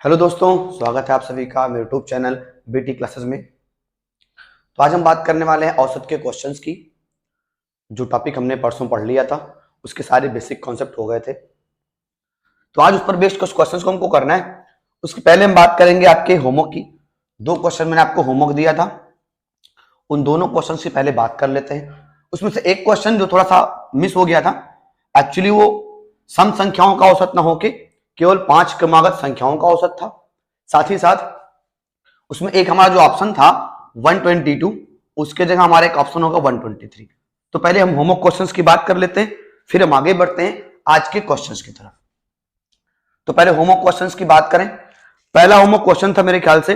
Hello दोस्तों, स्वागत है आप सभी का मेरे यूट्यूब चैनल बीटी क्लासेस में। तो आज हम बात करने वाले हैं औसत के क्वेश्चंस की। जो टॉपिक हमने परसों पढ़ लिया था उसके सारे बेसिक कॉन्सेप्ट हो गए थे। तो आज उस पर बेस्ड कुछ क्वेश्चंस को हमको करना है। उसके पहले हम बात करेंगे आपके होमवर्क की। 2 क्वेश्चन मैंने आपको होमवर्क दिया था, उन दोनों क्वेश्चन की पहले बात कर लेते हैं। उसमें से एक क्वेश्चन जो थोड़ा सा मिस हो गया था, एक्चुअली वो सम संख्याओं का औसत न होके केवल 5 क्रमागत संख्याओं का औसत था। साथ ही साथ उसमें एक हमारा जो ऑप्शन था 122, उसके जगह हमारा एक ऑप्शन होगा 123। तो पहले हम होमवर्क क्वेश्चंस की बात कर लेते हैं, फिर हम आगे बढ़ते हैं आज के क्वेश्चंस की तरफ। तो पहले होमवर्क क्वेश्चंस की बात करें। पहला होमवर्क क्वेश्चन था मेरे ख्याल से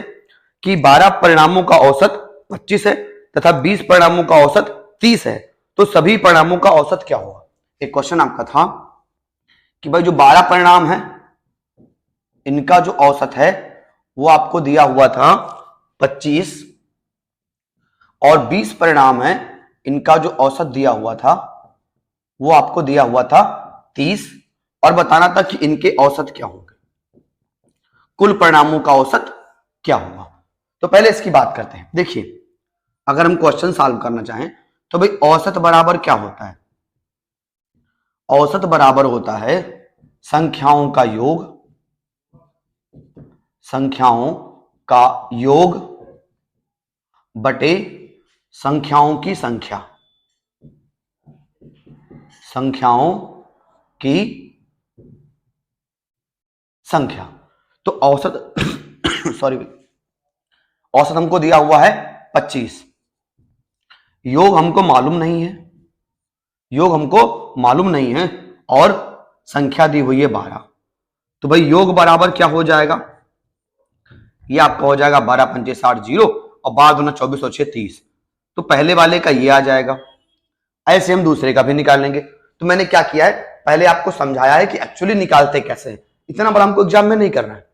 कि 12 परिणामों का औसत 25 है तथा 20 परिणामों का औसत 30 है, तो सभी परिणामों का औसत क्या होगा। एक क्वेश्चन आपका था कि भाई जो 12 परिणाम है इनका जो औसत है वो आपको दिया हुआ था 25 और 20 परिणाम है इनका जो औसत दिया हुआ था वो आपको दिया हुआ था 30 और बताना था कि इनके औसत क्या होंगे, कुल परिणामों का औसत क्या होगा। तो पहले इसकी बात करते हैं। देखिए, अगर हम क्वेश्चन सॉल्व करना चाहें तो भाई औसत बराबर क्या होता है। औसत बराबर होता है संख्याओं का योग, संख्याओं का योग बटे संख्याओं की संख्या, संख्याओं की संख्या। तो औसत सॉरी, औसत हमको दिया हुआ है 25, योग हमको मालूम नहीं है, योग हमको मालूम नहीं है और संख्या दी हुई है 12। तो भाई योग बराबर क्या हो जाएगा, ये आपका हो जाएगा 12 पंचे 60 जीरो और 12 दूना 24 और 6 30। तो पहले वाले का ये आ जाएगा। ऐसे हम दूसरे का भी निकाल लेंगे। तो मैंने क्या किया है, पहले आपको समझाया है कि एक्चुअली निकालते कैसे हैं। इतना बड़ा हमको एग्जाम में नहीं करना है,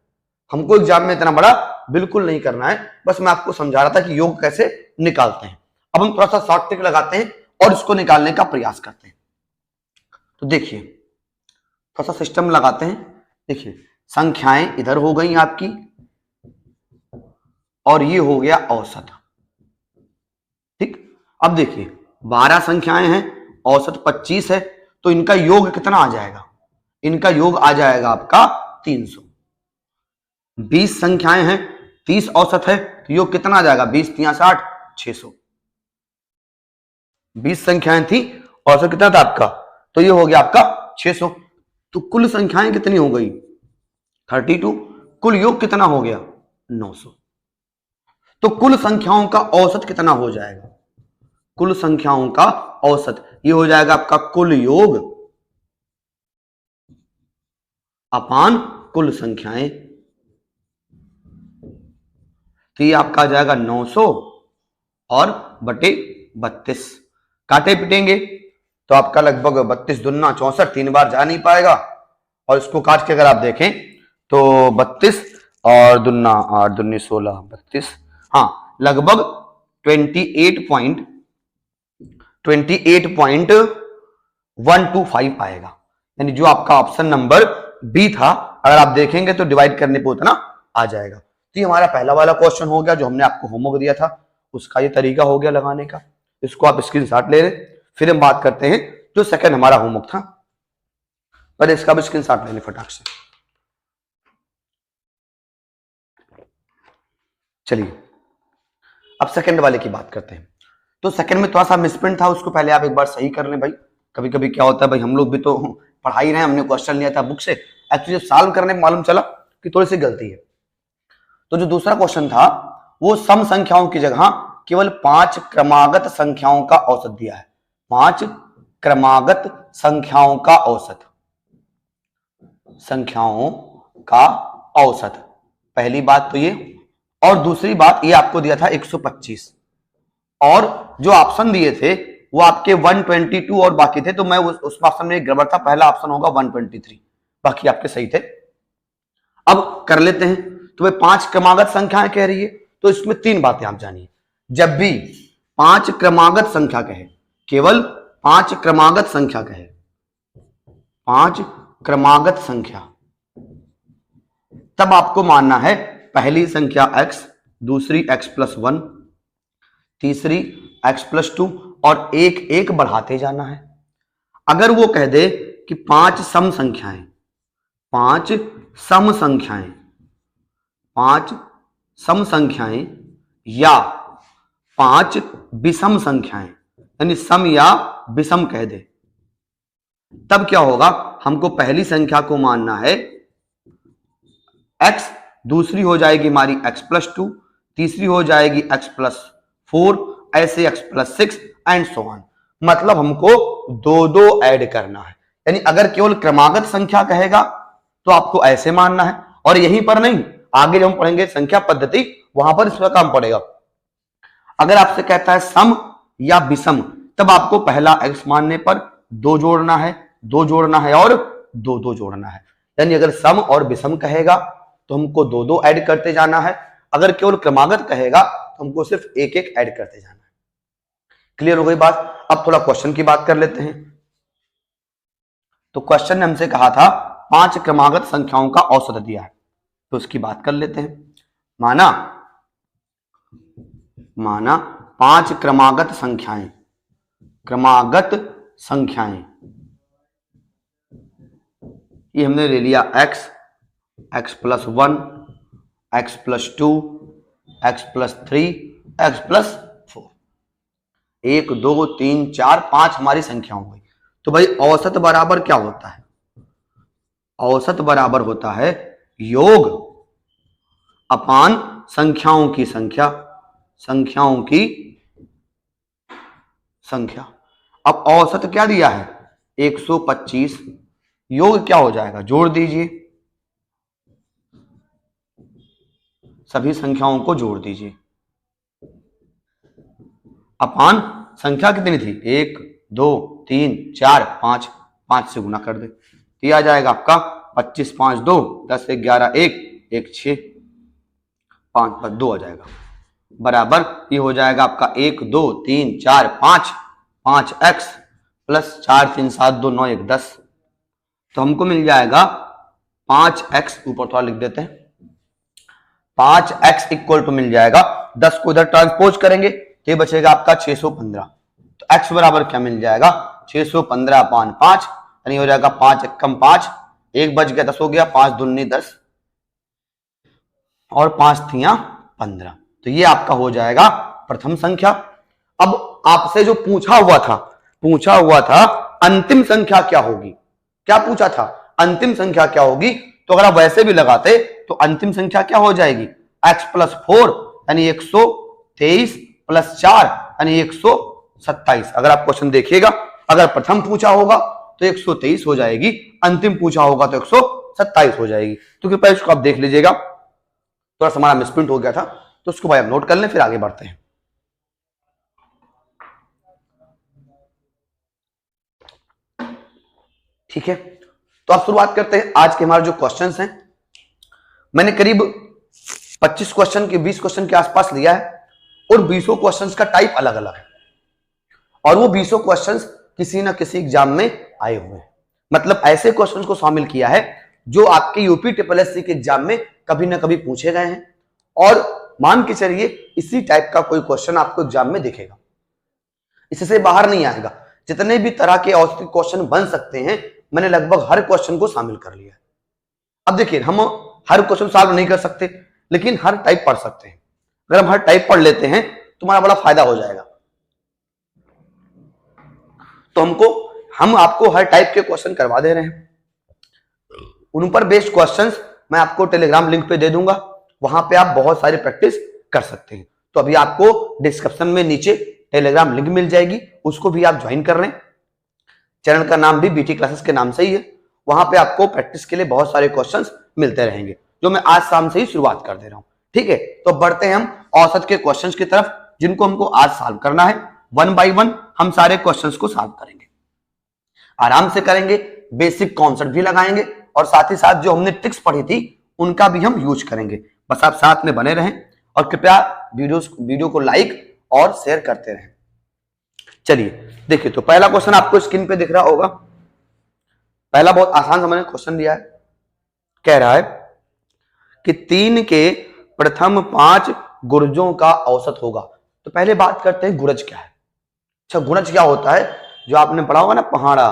हमको एग्जाम में इतना बड़ा बिल्कुल नहीं करना है, बस मैं आपको समझा रहा था कि योग कैसे निकालते हैं। अब हम थोड़ा सा शॉर्ट ट्रिक लगाते हैं और इसको निकालने का प्रयास करते हैं। तो देखिए, थोड़ा सा सिस्टम लगाते हैं। देखिए, संख्याएं इधर हो गई आपकी और ये हो गया औसत। ठीक, अब देखिए 12 संख्याएं हैं, औसत 25 है, तो इनका योग कितना आ जाएगा, इनका योग आ जाएगा आपका 300। 20 संख्याएं हैं, 30 औसत है, तो योग कितना आ जाएगा, 20 3 60 600। 20 संख्याएं थी, औसत कितना था आपका, तो ये हो गया आपका 600। तो कुल संख्याएं कितनी हो गई 32, कुल योग कितना हो गया 900। तो कुल संख्याओं का औसत कितना हो जाएगा, कुल संख्याओं का औसत ये हो जाएगा आपका कुल योग अपान कुल संख्याएं। तो ये आपका आ जाएगा 900 और बटे 32। काटे पिटेंगे तो आपका लगभग 32 दुना 64, 3 बार जा नहीं पाएगा। और इसको काट के अगर आप देखें तो 32 और दुना 8 दुनी 16 32, हाँ लगभग 28.125 आएगा। यानी जो आपका ऑप्शन नंबर बी था, अगर आप देखेंगे तो डिवाइड करने पे उतना आ जाएगा। तो ये हमारा पहला वाला क्वेश्चन हो गया जो हमने आपको होमवर्क दिया था, उसका ये तरीका हो गया लगाने का। इसको आप स्क्रीनशॉट ले लें। फिर हम बात करते हैं जो सेकंड हमारा होमवर्क था, पर इसका भी स्क्रीनशॉट ले लें फटाक से। चलिए अब सेकंड वाले की बात करते हैं। तो सेकंड में थोड़ा सा मिसप्रिंट था, उसको पहले आप एक बार सही कर लें भाई। कभी कभी क्या होता है भाई, हम लोग भी तो पढ़ा ही रहे हैं, हमने क्वेश्चन लिया था बुक से, एक्चुअली सॉल्व करने में मालूम चला कि थोड़ी सी गलती है। तो जो दूसरा क्वेश्चन था वो सम संख्याओं की जगह केवल 5 क्रमागत संख्याओं का औसत दिया है। 5 क्रमागत संख्याओं का औसत, संख्याओं का औसत, पहली बात तो ये। और दूसरी बात ये आपको दिया था 125 और जो ऑप्शन दिए थे वो आपके 122 और बाकी थे। तो मैं उस ऑप्शन में गड़बड़ था, पहला ऑप्शन होगा 123, बाकी आपके सही थे। अब कर लेते हैं। तो भाई 5 क्रमागत संख्याएं कह रही है, तो इसमें 3 बातें आप जानिए। जब भी 5 क्रमागत संख्या कहे, केवल 5 क्रमागत संख्या कहे, 5 क्रमागत संख्या, तब आपको मानना है पहली संख्या x, दूसरी x+1, तीसरी x+2 और एक एक बढ़ाते जाना है। अगर वो कह दे कि 5 सम संख्याएं, 5 सम संख्याएं, 5 सम संख्याएं या 5 विषम संख्याएं, यानी सम या विषम कह दे, तब क्या होगा? हमको पहली संख्या को मानना है x, दूसरी हो जाएगी हमारी x+2, तीसरी हो जाएगी x+4, ऐसे x+6 एंड सो ऑन। मतलब हमको दो दो ऐड करना है। यानी अगर केवल क्रमागत संख्या कहेगा तो आपको ऐसे मानना है, और यहीं पर नहीं, आगे जब हम पढ़ेंगे संख्या पद्धति वहां पर इसका काम पड़ेगा। अगर आपसे कहता है सम या विषम, तब आपको पहला x मानने पर 2 जोड़ना है, 2 जोड़ना है और 2 2 जोड़ना है। यानी अगर सम और विषम कहेगा तो हमको 2 2 ऐड करते जाना है, अगर केवल क्रमागत कहेगा तो हमको सिर्फ एक एक ऐड करते जाना है। क्लियर हो गई बात? अब थोड़ा क्वेश्चन की बात कर लेते हैं। तो क्वेश्चन ने हमसे कहा था 5 क्रमागत संख्याओं का औसत दिया है, तो उसकी बात कर लेते हैं। माना 5 क्रमागत संख्याएं, ये हमने ले लिया x, x+1, x+2, x+3, x+4, 1 2 3 4 5 हमारी संख्या हो गई। तो भाई औसत बराबर क्या होता है? औसत बराबर होता है योग अपान संख्याओं की संख्या। अब औसत क्या दिया है? 125, योग क्या हो जाएगा? जोड़ दीजिए, सभी संख्याओं को जोड़ दीजिए, अपान संख्या कितनी थी? 1 2 3 4 5, 5 से गुना कर दे, ये आ जाएगा आपका 25 5 2 10 11 1 1 6 5 5 2 आ जाएगा, बराबर ये हो जाएगा आपका 1 2 3 4 5 5x प्लस 4 3 7 2 9 1 10। तो हमको मिल जाएगा 5x, ऊपर थोड़ा लिख देते हैं, 5x इक्वल टू मिल जाएगा, 10 को इधर ट्रांसपोज करेंगे तो ये बचेगा आपका 615। तो x बराबर क्या मिल जाएगा? 615 अपान 5, यानी हो जाएगा 5 एकम 5, 1 बच गया 10 हो गया, 5 दूनी 10 और 5 थियां 15। तो ये आपका हो जाएगा प्रथम संख्या। अब आपसे जो पूछा हुआ था अंतिम संख्या क्या होगी? क्या पूछा था? अंतिम संख्या क्या होगी? तो अगर आप वैसे भी लगाते तो अंतिम संख्या क्या हो जाएगी? x+4 यानी 123 प्लस 4 यानी 127। अगर आप क्वेश्चन देखिएगा, अगर प्रथम पूछा होगा तो 123 हो जाएगी, अंतिम पूछा होगा तो 127 हो जाएगी। तो कृपया इसको आप देख लीजिएगा, थोड़ा सा हमारा मिसप्रिंट हो गया था, तो उसको भाई आप नोट कर लें, फिर आगे बढ़ते हैं। ठीक है, तो आप शुरुआत करते हैं। आज के हमारे जो क्वेश्चंस हैं, मैंने करीब 25 क्वेश्चन के 20 क्वेश्चन के आसपास लिया है, और 20 क्वेश्चंस का टाइप अलग अलग है, और वो 20 क्वेश्चंस किसी ना किसी एग्जाम में आए हुए हैं। मतलब ऐसे क्वेश्चंस को शामिल किया है जो आपके यूपी SSC के एग्जाम में कभी ना कभी पूछे गए हैं, और मान के चलिए इसी टाइप का कोई क्वेश्चन आपको एग्जाम में दिखेगा, इससे बाहर नहीं आएगा। जितने भी तरह के औसत क्वेश्चन बन सकते हैं, मैंने लगभग हर क्वेश्चन को शामिल कर लिया है। अब देखिए, हम हर क्वेश्चन सॉल्व नहीं कर सकते, लेकिन हर टाइप पढ़ सकते हैं। अगर हम हर टाइप पढ़ लेते हैं तो हमारा बड़ा फायदा हो जाएगा। तो हम आपको हर टाइप के क्वेश्चन करवा दे रहे हैं, उन पर बेस्ड क्वेश्चंस मैं आपको टेलीग्राम लिंक पे दे दूंगा, वहां पे आप बहुत सारी प्रैक्टिस कर सकते हैं। तो अभी आपको डिस्क्रिप्शन में नीचे टेलीग्राम लिंक मिल जाएगी, उसको भी आप ज्वाइन कर लें। चैनल का नाम भी BT क्लासेस के नाम से ही है, वहां पे आपको प्रैक्टिस के लिए बहुत सारे क्वेश्चंस मिलते रहेंगे, जो मैं आज शाम से ही शुरुआत कर दे रहा हूं। ठीक है, तो बढ़ते हैं हम औसत के क्वेश्चंस की तरफ, जिनको हमको आज सॉल्व करना है। 1 बाय 1 हम सारे क्वेश्चंस को सॉल्व करेंगे, आराम से करेंगे, बेसिक कॉन्सेप्ट भी लगाएंगे, और साथ ही साथ जो हमने ट्रिक्स पढ़ी थी उनका भी हम यूज करेंगे। बस आप साथ में बने रहें, और कृपया वीडियो को लाइक और शेयर करते रहें। चलिए देखिए, तो पहला क्वेश्चन आपको स्क्रीन पे दिख रहा होगा। पहला बहुत आसान सा मैंने क्वेश्चन दिया है, कह रहा है कि 3 के प्रथम 5 गुणजों का औसत होगा। तो पहले बात करते हैं गुणज क्या है। अच्छा, गुणज क्या होता है? जो आपने पढ़ा होगा ना पहाड़ा,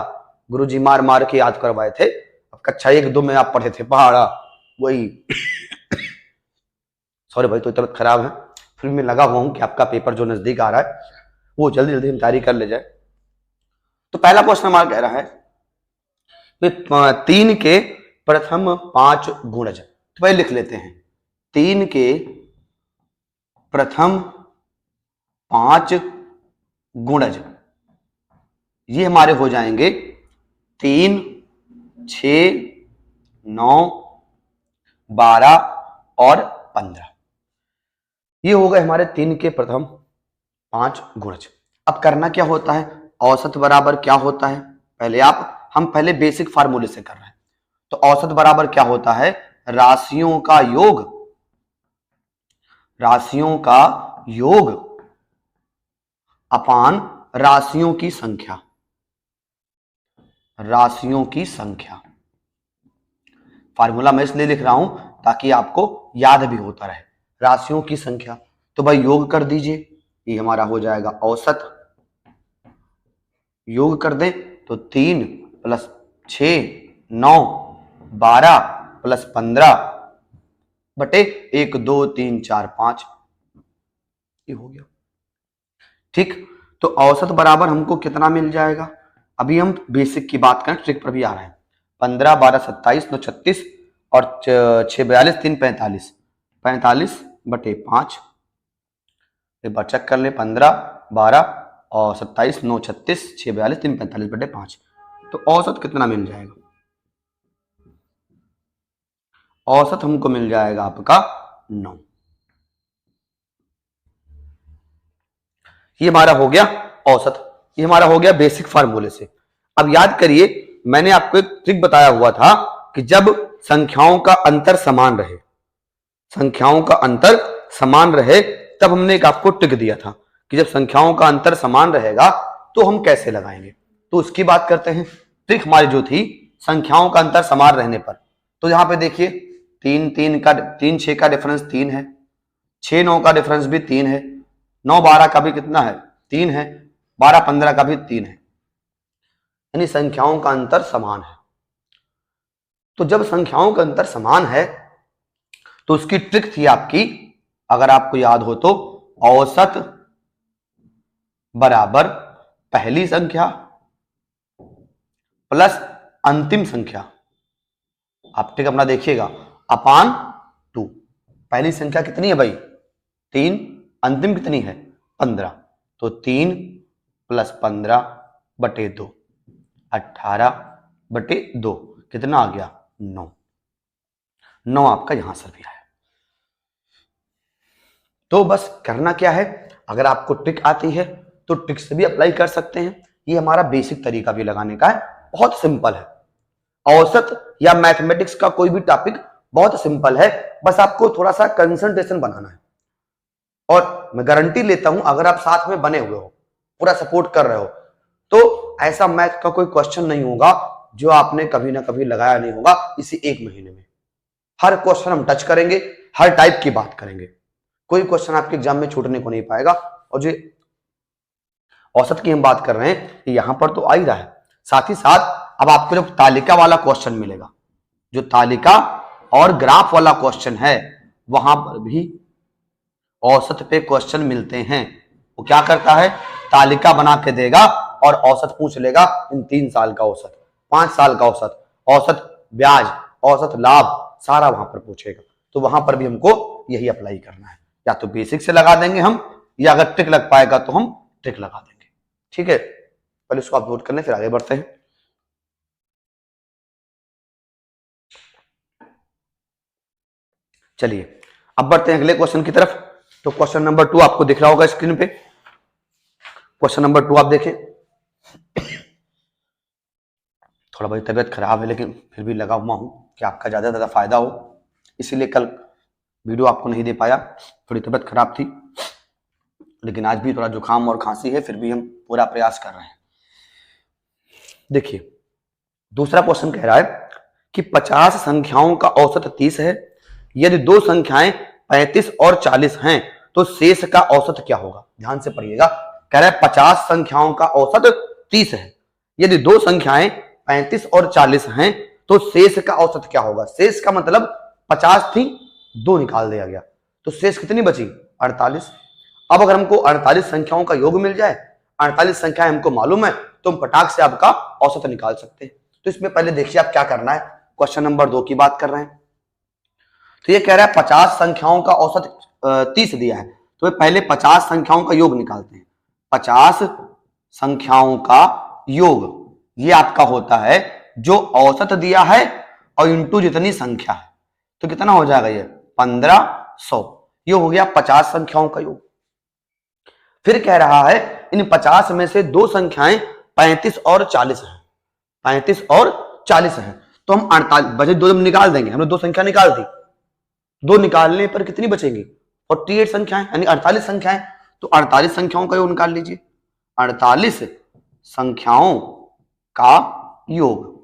गुरुजी मार मार के याद करवाए थे, अब कक्षा 1-2 में आप पढ़े थे पहाड़ा, वही सॉरी भाई, तो तबीयत खराब है, फिर मैं लगा हुआ हूं कि आपका पेपर जो नजदीक आ रहा है वो जल्दी जल्दी हम तैयारी कर ले जाए। तो पहला क्वेश्चन हमारा कह रहा है 3 के प्रथम 5 गुणज। तो पहले लिख लेते हैं 3 के प्रथम 5 गुणज, ये हमारे हो जाएंगे 3, 6, 9, 12 और 15। ये हो गए हमारे 3 के प्रथम 5 गुणज। अब करना क्या होता है? औसत बराबर क्या होता है? हम पहले बेसिक फार्मूले से कर रहे हैं। तो औसत बराबर क्या होता है? राशियों का योग अपान राशियों की संख्या। फार्मूला मैं इसलिए लिख रहा हूं ताकि आपको याद भी होता रहे। राशियों की संख्या, तो भाई योग कर दीजिए, ये हमारा हो जाएगा औसत। योग कर दें तो 3 + 6 9 12 + 15 बटे 1 2 3 4 5, ये हो गया। ठीक, तो औसत बराबर हमको कितना मिल जाएगा? अभी हम बेसिक की बात करें, ट्रिक पर भी आ रहे हैं। 15 12 27 9 36 और 6 42 3 45, 45 बटे 5, एक बार चेक कर ले, 15 12 और 27 9 36 6 42 3 45 बटे 5। तो औसत कितना मिल जाएगा? औसत हमको मिल जाएगा आपका 9। ये हमारा हो गया औसत, ये हमारा हो गया बेसिक फार्मूले से। अब याद करिए, मैंने आपको एक ट्रिक बताया हुआ था कि जब संख्याओं का अंतर समान रहे तब हमने एक आपको ट्रिक दिया था कि जब संख्याओं का अंतर समान रहेगा तो हम कैसे लगाएंगे। तो उसकी बात करते हैं। ट्रिक हमारी जो थी संख्याओं का अंतर समान रहने पर, तो यहां पे देखिए 3 6 का डिफरेंस 3 है, 6 9 का डिफरेंस भी 3 है, 9 12 का भी कितना है? 3 है, 12 15 का भी 3 है, यानी संख्याओं का अंतर समान है। तो जब संख्याओं का अंतर समान है तो उसकी ट्रिक थी आपकी, अगर आपको याद हो तो, औसत बराबर पहली संख्या प्लस अंतिम संख्या। आप ट्रिक अपना देखिएगा, अपान 2। पहली संख्या कितनी है भाई? 3, अंतिम कितनी है? 15, तो 3 + 15 बटे 2, 18 बटे 2, कितना आ गया? 9। 9 आपका यहां से भी आया। तो बस करना क्या है, अगर आपको ट्रिक आती है तो ट्रिक से भी अप्लाई कर सकते हैं। ये हमारा बेसिक तरीका भी लगाने का है, बहुत सिंपल है। औसत या मैथमेटिक्स का कोई भी टॉपिक बहुत सिंपल है, बस आपको थोड़ा सा कंसंट्रेशन बनाना है। और मैं गारंटी लेता हूं, अगर आप साथ में बने हुए हो, पूरा सपोर्ट कर रहे हो, तो ऐसा मैथ का कोई क्वेश्चन नहीं होगा जो आपने कभी ना कभी लगाया नहीं होगा इसी 1 महीने में। हर क्वेश्चन हम टच करेंगे, हर टाइप की बात करेंगे, कोई क्वेश्चन आपके एग्जाम में छूटने को नहीं पाएगा। और जो औसत की हम बात कर रहे हैं यहां पर तो आ ही रहा है, साथ ही साथ अब आपको जब तालिका वाला क्वेश्चन मिलेगा, जो तालिका और ग्राफ वाला क्वेश्चन है, वहां पर भी औसत पे क्वेश्चन मिलते हैं। वो क्या करता है? तालिका बना के देगा और औसत पूछ लेगा, इन 3 साल का औसत, 5 साल का औसत, औसत ब्याज, औसत लाभ, सारा वहां पर पूछेगा। तो वहां पर भी हमको यही अप्लाई करना है, या तो बेसिक से लगा देंगे हम, या अगर ट्रिक लग पाएगा तो हम ट्रिक लगा देंगे। ठीक है, पहले इसको आप नोट कर लें, फिर आगे बढ़ते हैं। चलिए अब बढ़ते हैं अगले क्वेश्चन की तरफ। तो क्वेश्चन नंबर 2 आपको दिख रहा होगा स्क्रीन पे। क्वेश्चन नंबर 2 आप देखें। थोड़ा भाई तबीयत खराब है, लेकिन फिर भी लगा हुआ हूं कि आपका ज्यादा ज्यादा फायदा हो, इसीलिए कल वीडियो आपको नहीं दे पाया, थोड़ी तबीयत खराब थी, लेकिन आज भी थोड़ा जुकाम और खांसी है, फिर भी हम पूरा प्रयास कर रहे हैं। देखिए दूसरा क्वेश्चन कह रहा है कि 50 संख्याओं का औसत 30 है, यदि दो संख्याएं 35 और 40 हैं तो शेष का औसत क्या होगा। ध्यान से पढ़िएगा, कह रहा है 50 संख्याओं का औसत 30 है, यदि दो संख्याएं 35 और 40 हैं तो शेष का औसत क्या होगा। शेष का मतलब 50 थी, 2 निकाल दिया गया, तो शेष कितनी बची 48। अब अगर हमको 48 संख्याओं का योग मिल जाए, 48 संख्याएं हमको मालूम है, तो हम फटाक से आपका औसत निकाल सकते हैं। तो इसमें पहले देखिए आप क्या करना है, क्वेश्चन नंबर 2 की बात कर रहे हैं। तो ये कह रहा है 50 संख्याओं का औसत 30 दिया है, तो पहले 50 संख्याओं का योग निकालते हैं। 50 संख्याओं का योग ये आपका होता है जो औसत दिया है और इंटू जितनी संख्या है, तो कितना हो जाएगा ये 1500। ये हो गया 50 संख्याओं का योग। फिर कह रहा है इन 50 में से दो संख्याएं 35 और 40 हैं, 35 और 40 हैं, तो हम 48 बचे 2 निकाल देंगे। हमने 2 संख्या निकाल दी, 2 निकालने पर कितनी बचेंगी 48 संख्याएं, यानी 48 संख्याएं। तो 48 संख्याओं का योग निकाल लीजिए। 48 संख्याओं का योग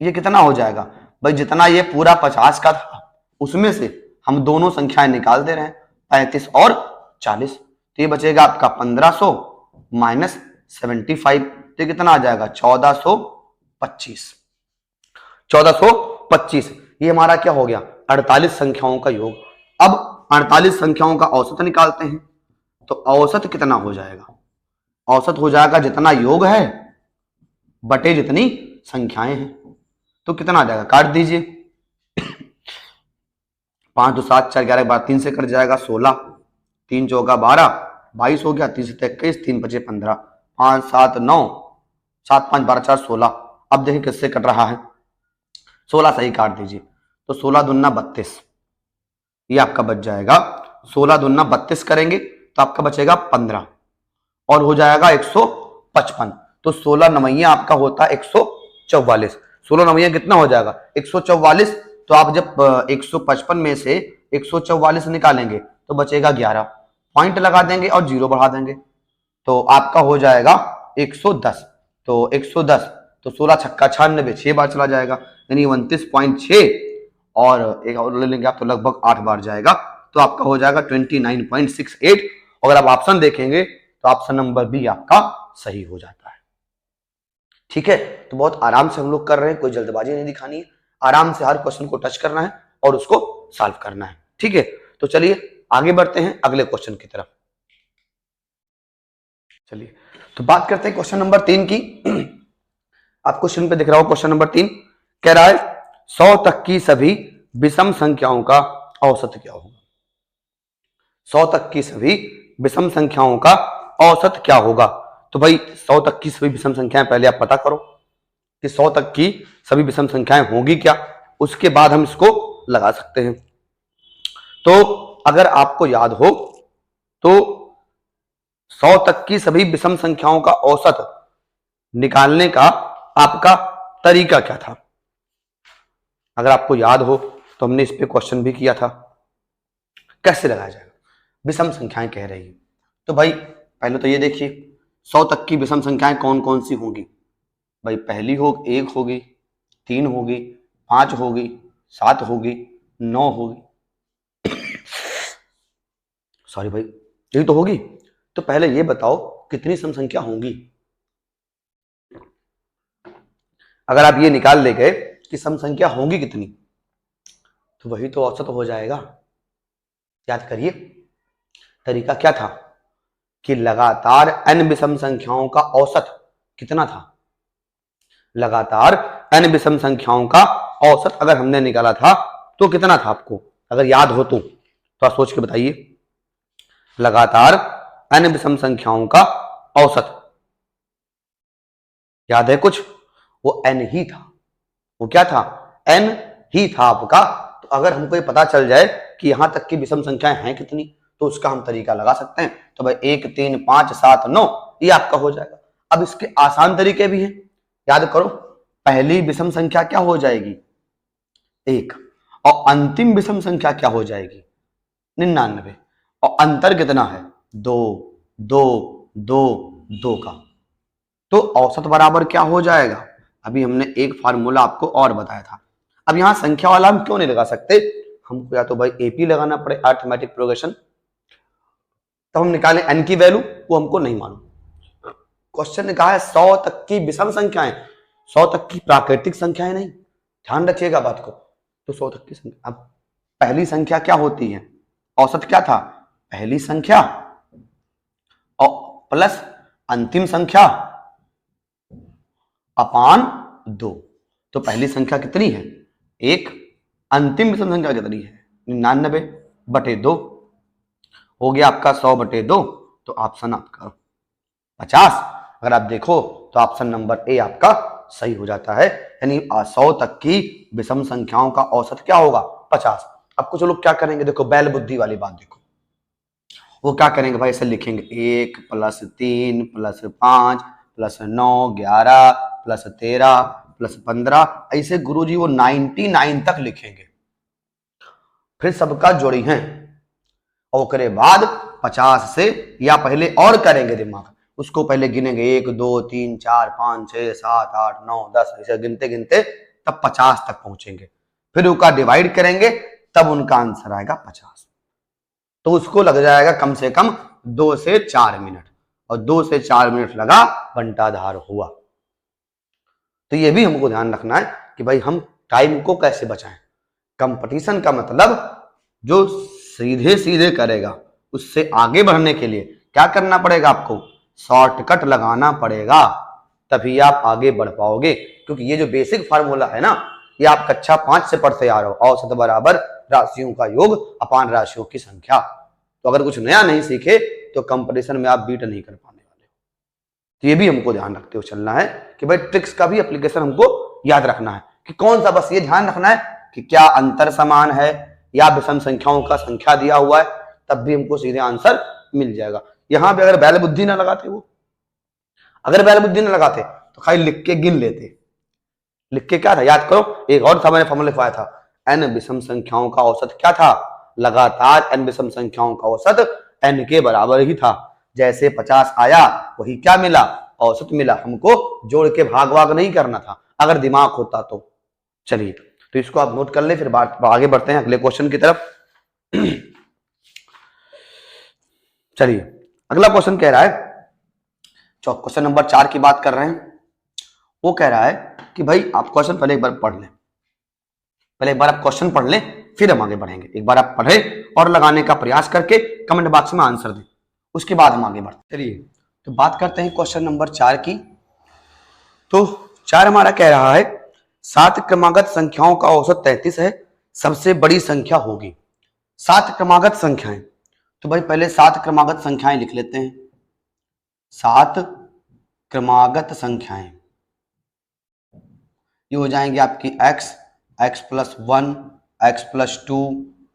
ये कितना हो जाएगा भाई, जितना ये पूरा 50 का था उसमें से हम दोनों संख्याएं निकाल दे रहे हैं, 35 और 40। तो ये बचेगा आपका 1500 माइनस 75, तो कितना आ जाएगा 1425। 1425 ये हमारा क्या हो गया 48 संख्याओं का योग। अब 48 संख्याओं का औसत निकालते हैं, तो औसत कितना हो जाएगा, औसत हो जाएगा जितना योग है बटे जितनी संख्याएं हैं। तो कितना आ जाएगा, काट दीजिए, 5 2 7 4 11 12 3 से कट जाएगा 16, 3 चौका 12 22 हो गया, 3 से 21 3 5 15, 5 7 9 7 5 12 4 16। अब देखिए किससे कट रहा है, 16 सही काट दीजिए, तो 16 दूना 32, ये आपका बच जाएगा। 16 दूना 32 करेंगे तो आपका बचेगा 15 और हो जाएगा 155। तो 16 नवैया आपका होता है 144। 16 नवैया कितना हो जाएगा 144। तो आप जब 155 में से 144 निकालेंगे तो बचेगा 11, पॉइंट लगा देंगे और 0 बढ़ा देंगे, तो आपका हो जाएगा 110। तो 110 तो 16 छक्का 96, 6 बार चला जाएगा, यानी 29.6 और एक और ले लेंगे आप तो लगभग 8 बार जाएगा, तो आपका हो जाएगा 29.68। अगर आप ऑप्शन देखेंगे तो ऑप्शन नंबर बी आपका सही हो जाता है। ठीक है, तो बहुत आराम से हम लोग कर रहे हैं, कोई जल्दबाजी नहीं दिखानी है, आराम से हर क्वेश्चन को टच करना है और उसको सॉल्व करना है। ठीक है, तो चलिए आगे बढ़ते हैं अगले क्वेश्चन की तरफ। चलिए तो बात करते हैं क्वेश्चन नंबर 3 की। आप क्वेश्चन पे दिख रहा हो, क्वेश्चन नंबर 3 कह रहा है 100 तक की सभी विषम संख्याओं का औसत क्या होगा। 100 तक की सभी विषम संख्याओं का औसत क्या होगा। तो भाई 100 तक की सभी विषम संख्याएं पहले आप पता करो कि 100 तक की सभी विषम संख्याएं होंगी क्या, उसके बाद हम इसको लगा सकते हैं। तो अगर आपको याद हो तो 100 तक की सभी विषम संख्याओं का औसत निकालने का आपका तरीका क्या था। अगर आपको याद हो तो हमने इस पे क्वेश्चन भी किया था, कैसे लगाया जाएगा, विषम संख्याएं कह रही है। तो भाई पहले तो ये देखिए 100 तक की विषम संख्याएं कौन कौन सी होंगी। भाई पहली हो 1 होगी, 3 होगी, 5 होगी, 7 होगी, 9 होगी, सॉरी भाई यही तो होगी। तो पहले ये बताओ कितनी सम संख्या होंगी। अगर आप ये निकाल ले गए कि सम संख्या होंगी कितनी, तो वही तो औसत हो जाएगा। याद करिए तरीका क्या था कि लगातार n विषम संख्याओं का औसत कितना था, लगातार n विषम संख्याओं का औसत अगर हमने निकाला था तो कितना था, आपको अगर याद हो तो आप सोच के बताइए। लगातार n विषम संख्याओं का औसत याद है कुछ, वो n ही था। वो क्या था, n ही था आपका। तो अगर हमको ये पता चल जाए कि यहां तक की विषम संख्याएं हैं कितनी, तो उसका हम तरीका लगा सकते हैं। तो भाई 1 3 5 7 9 ये आपका हो जाएगा। अब इसके आसान तरीके भी हैं, याद करो। पहली विषम संख्या क्या हो जाएगी 1, और अंतिम विषम संख्या क्या हो जाएगी 99, और अंतर कितना है 2 2 2 2 का। तो औसत बराबर क्या हो जाएगा, अभी हमने एक फार्मूला आपको और बताया था। अब यहां संख्या वाला हम क्यों नहीं लगा सकते, हमको या तो भाई एपी लगाना पड़े, अरिथमेटिक प्रोग्रेशन, तब हम निकालें एन की वैल्यू, वो हमको नहीं मालूम। क्वेश्चन ने कहा है 100 तक की विषम संख्याएं, 100 तक की प्राकृतिक संख्याएं नहीं, ध्यान रखिएगा बात को। तो 100 तक की संख्या, अब पहली संख्या क्या होती है, औसत क्या था, पहली संख्या और प्लस अंतिम संख्या अपान 2। तो पहली संख्या कितनी है 1, अंतिम विषम संख्या कितनी है 99/2, हो गया आपका 100/2, तो ऑप्शन आपका 50। अगर आप देखो तो ऑप्शन नंबर ए आपका सही हो जाता है, यानी 100 तक की विषम संख्याओं का औसत क्या होगा 50। अब कुछ लोग क्या करेंगे, देखो बैल बुद्धि वाली बात देखो, वो क्या करेंगे भाई, ऐसे लिखेंगे 1 + 3 + 5 + 9 11 + 13 + 15, ऐसे गुरुजी वो 99 तक लिखेंगे, फिर सबका जोड़ी हैं, और उसके बाद 50 से या पहले और करेंगे दिमाग, उसको पहले गिनेंगे 1 2 3 4 5 6 7 8 9 10, ऐसे गिनते गिनते तब 50 तक पहुंचेंगे, फिर उसका डिवाइड करेंगे, तब उनका आंसर आएगा 50। तो उसको लग जाएगा कम से कम 2 से 4 मिनट, और 2 से 4 मिनट लगा, बंटाधार हुआ। तो ये भी हमको ध्यान रखना है कि भाई हम टाइम को कैसे बचाएं। कंपटीशन का मतलब जो सीधे सीधे करेगा, उससे आगे बढ़ने के लिए क्या करना पड़ेगा, आपको शॉर्टकट लगाना पड़ेगा, तभी आप आगे बढ़ पाओगे। क्योंकि ये जो बेसिक फार्मूला है ना, ये आप कक्षा 5 से पढ़ते आ रहे हो, औसत बराबर राशियों का योग अपान राशियों की संख्या। तो अगर कुछ नया नहीं सीखे तो कंपटीशन में आप बीट नहीं कर पाने वाले। तो ये भी हमको ध्यान रखते हुए चलना है कि भाई ट्रिक्स का भी एप्लीकेशन हमको याद रखना है कि कौन सा, बस ये ध्यान रखना है कि क्या अंतर समान है या विषम संख्याओं का संख्या दिया हुआ है, तब भी हमको सीधे आंसर मिल जाएगा। यहां पे अगर बैल बुद्धि ना लगाते, वो अगर बैल बुद्धि ना लगाते तो खाली लिख के गिन लेते, लिख के क्या था याद करो, एक और था मैंने फॉर्मूला लिखवाया था, n विषम संख्याओं का औसत क्या था, लगातार n विषम संख्याओं का औसत n के बराबर ही था। जैसे 50 आया वही क्या मिला, औसत मिला, हमको जोड़ के भाग भाग नहीं करना था, अगर दिमाग होता तो। चलिए तो इसको आप नोट कर ले, फिर आगे बढ़ते हैं अगले क्वेश्चन की तरफ। चलिए अगला क्वेश्चन कह रहा है, क्वेश्चन नंबर 4 की बात कर रहे हैं। वो कह रहा है कि भाई आप क्वेश्चन पहले एक बार पढ़ लें, पहले एक बार आप क्वेश्चन पढ़ लें, फिर हम आगे बढ़ेंगे। एक बार आप पढ़े और लगाने का प्रयास करके कमेंट बॉक्स में आंसर दें, उसके बाद हम आगे बढ़ते। चलिए तो बात करते हैं क्वेश्चन नंबर 4 की। तो 4 हमारा कह रहा है 7 क्रमागत संख्याओं का औसत 33 है, सबसे बड़ी संख्या होगी। 7 क्रमागत संख्याएं, तो भाई पहले 7 क्रमागत संख्याएं लिख लेते हैं। 7 क्रमागत संख्याएं ये हो जाएंगी आपकी x, x+1, x+2,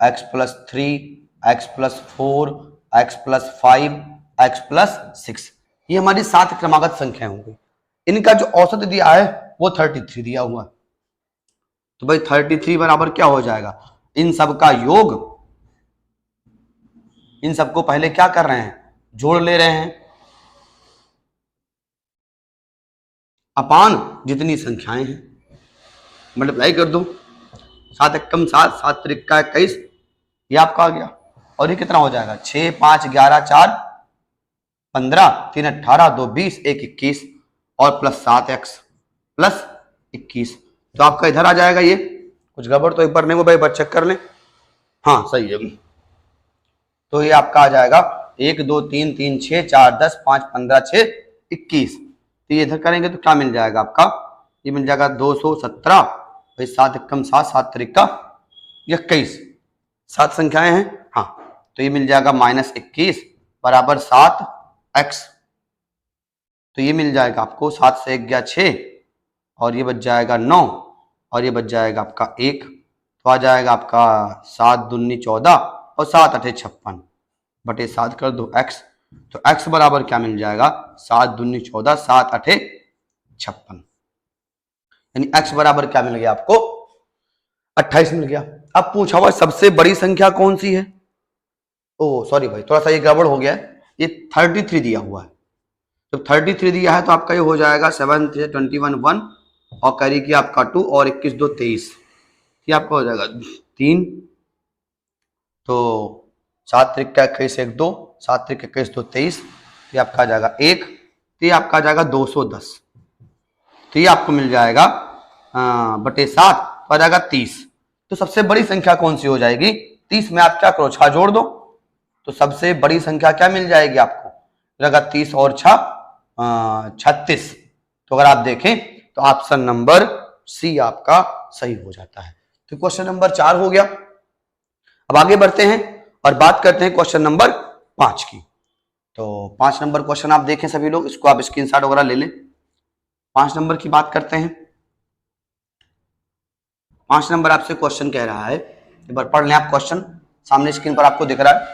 x+3, x+4, x+5, x+6, ये हमारी 7 क्रमागत संख्याएं होंगी। इनका जो औसत दिया है वो 33 दिया हुआ है। तो भाई 33 बराबर क्या हो जाएगा, इन सब का योग, इन सबको पहले क्या कर रहे हैं, जोड़ ले रहे हैं, अपान जितनी संख्याएं हैं मल्टीप्लाई कर दो, 7 एकम 7, 7 त्रिका 21, ये आपका आ गया। और ये कितना हो जाएगा, 6 5 11 4 15, 3 18, 2 20, 1 21, और प्लस 7x प्लस 21, तो आपका इधर आ जाएगा। ये कुछ गड़बड़ तो एक बार नहीं, वो भाई चेक कर लें, हाँ सही है। तो ये आपका आ जाएगा 1 2 3 3 6 4 10 5 15 6 21, तो ये इधर करेंगे तो क्या मिल जाएगा आपका, ये मिल जाएगा 217, भाई 7 एकम 7, 7 त्रिका 21, 7 संख्याएं हैं, हाँ, तो ये मिल जाएगा -21 बराबर 7x, तो ये मिल जाएगा आपको 7 से 1 गया 6, और ये बच जाएगा 9, और ये बच जाएगा आपका 1, तो आ जाएगा आपका 7 दूनी 14 और 7 8 56 बटे 7 कर दो x, तो x बराबर क्या मिल जाएगा, 7 दूनी 14, 7 8 56, यानी x बराबर क्या मिल गया आपको, 28 मिल गया। अब पूछा हुआ सबसे बड़ी संख्या कौन सी है, ओ सॉरी भाई थोड़ा सा ये गड़बड़ हो गया है, ये 33 दिया हुआ है। जब 33 दिया है तो आपका ये हो जाएगा 7 3 21 1, और कैरी की आपका 2, और 21 2 23, ये आपका हो जाएगा 3 तो 7 त्रिक 21 1 2, 7 त्रिक 21 2 23, ये आपका आ जाएगा 1, तो ये आपका आ जाएगा 210, तो ये आपको मिल जाएगा बटे 7, तो आ जाएगा 30। तो सबसे बड़ी संख्या कौन सी हो जाएगी? 30 में आप क्या करो, 6 जोड़ दो, तो सबसे बड़ी संख्या क्या मिल जाएगी आपको? लगा 30 और 6 36। तो अगर आप देखें तो ऑप्शन नंबर सी आपका सही हो जाता है। तो क्वेश्चन नंबर 4 हो गया। अब आगे बढ़ते हैं और बात करते हैं क्वेश्चन नंबर 5 की। तो 5 नंबर क्वेश्चन आप देखें सभी लोग, इसको आप स्क्रीनशॉट वगैरह ले लें। 5 नंबर की बात करते हैं। 5 नंबर आपसे क्वेश्चन कह रहा है, एक बार पढ़ लें आप, क्वेश्चन सामने स्क्रीन पर आपको दिख रहा है।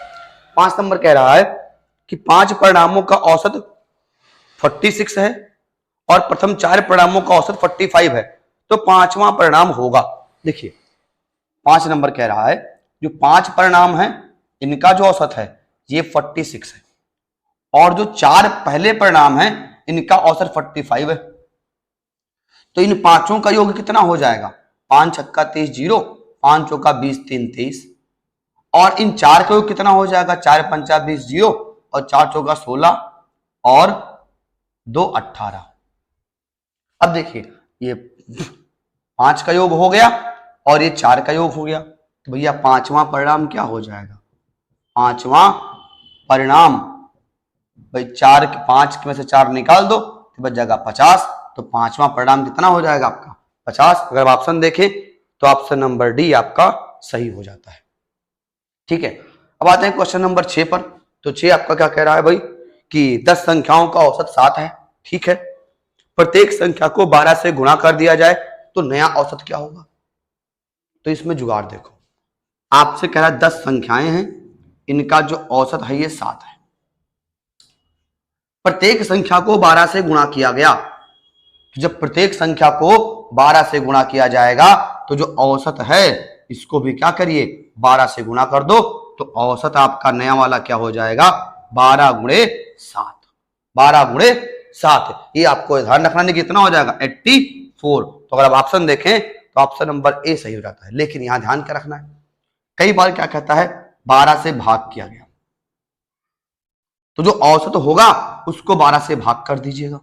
5 नंबर कह रहा है कि 5 परिणामों का औसत 46 है और प्रथम 4 परिणामों का औसत 45 है, तो 5वां परिणाम होगा। देखिए 5 नंबर कह रहा है जो 5 परिणाम है इनका जो औसत है ये 46 है, और जो 4 पहले परिणाम है इनका औसत 45 है। तो इन पांचों का योग कितना हो जाएगा? 5 छक्का 30 0, 5 चौका 20 3 23, और इन 4 का योग कितना हो जाएगा? 4 पंचा 20 0, और 4 चौका 16 और 2 18। अब देखिए ये 5 का योग हो गया और ये 4 का योग हो गया, तो भैया 5वां परिणाम क्या हो जाएगा? 5वां परिणाम भाई 5 में से 4 निकाल दो तो बच जाएगा 50। तो 5वां परिणाम कितना हो जाएगा आपका? 50। अगर आप ऑप्शन देखें तो ऑप्शन नंबर डी आपका सही हो जाता है। ठीक है, अब आते हैं क्वेश्चन नंबर 6 पर। तो 6 आपका क्या कह रहा है भाई कि 10 संख्याओं का औसत 7 है। ठीक है, प्रत्येक संख्या को 12 से गुणा कर दिया जाए तो नया औसत क्या होगा? तो इसमें जुगाड़ देखो, आपसे कह रहा है 10 संख्याएं हैं, इनका जो औसत है ये 7 है। प्रत्येक संख्या को 12 से गुणा किया गया, तो जब प्रत्येक संख्या को 12 से गुणा किया जाएगा तो जो औसत है इसको भी क्या करिए 12 से गुणा कर दो, तो औसत आपका नया वाला क्या हो जाएगा? 12 गुणे 7। 12 गुणे 7, ये आपको ध्यान रखना नहीं कितना हो जाएगा? 84। तो अगर आप ऑप्शन देखें तो ऑप्शन नंबर ए सही हो जाता है। लेकिन यहां ध्यान क्या रखना है, कई बार क्या कहता है 12 से भाग किया गया, तो जो औसत होगा उसको 12 से भाग कर दीजिएगा।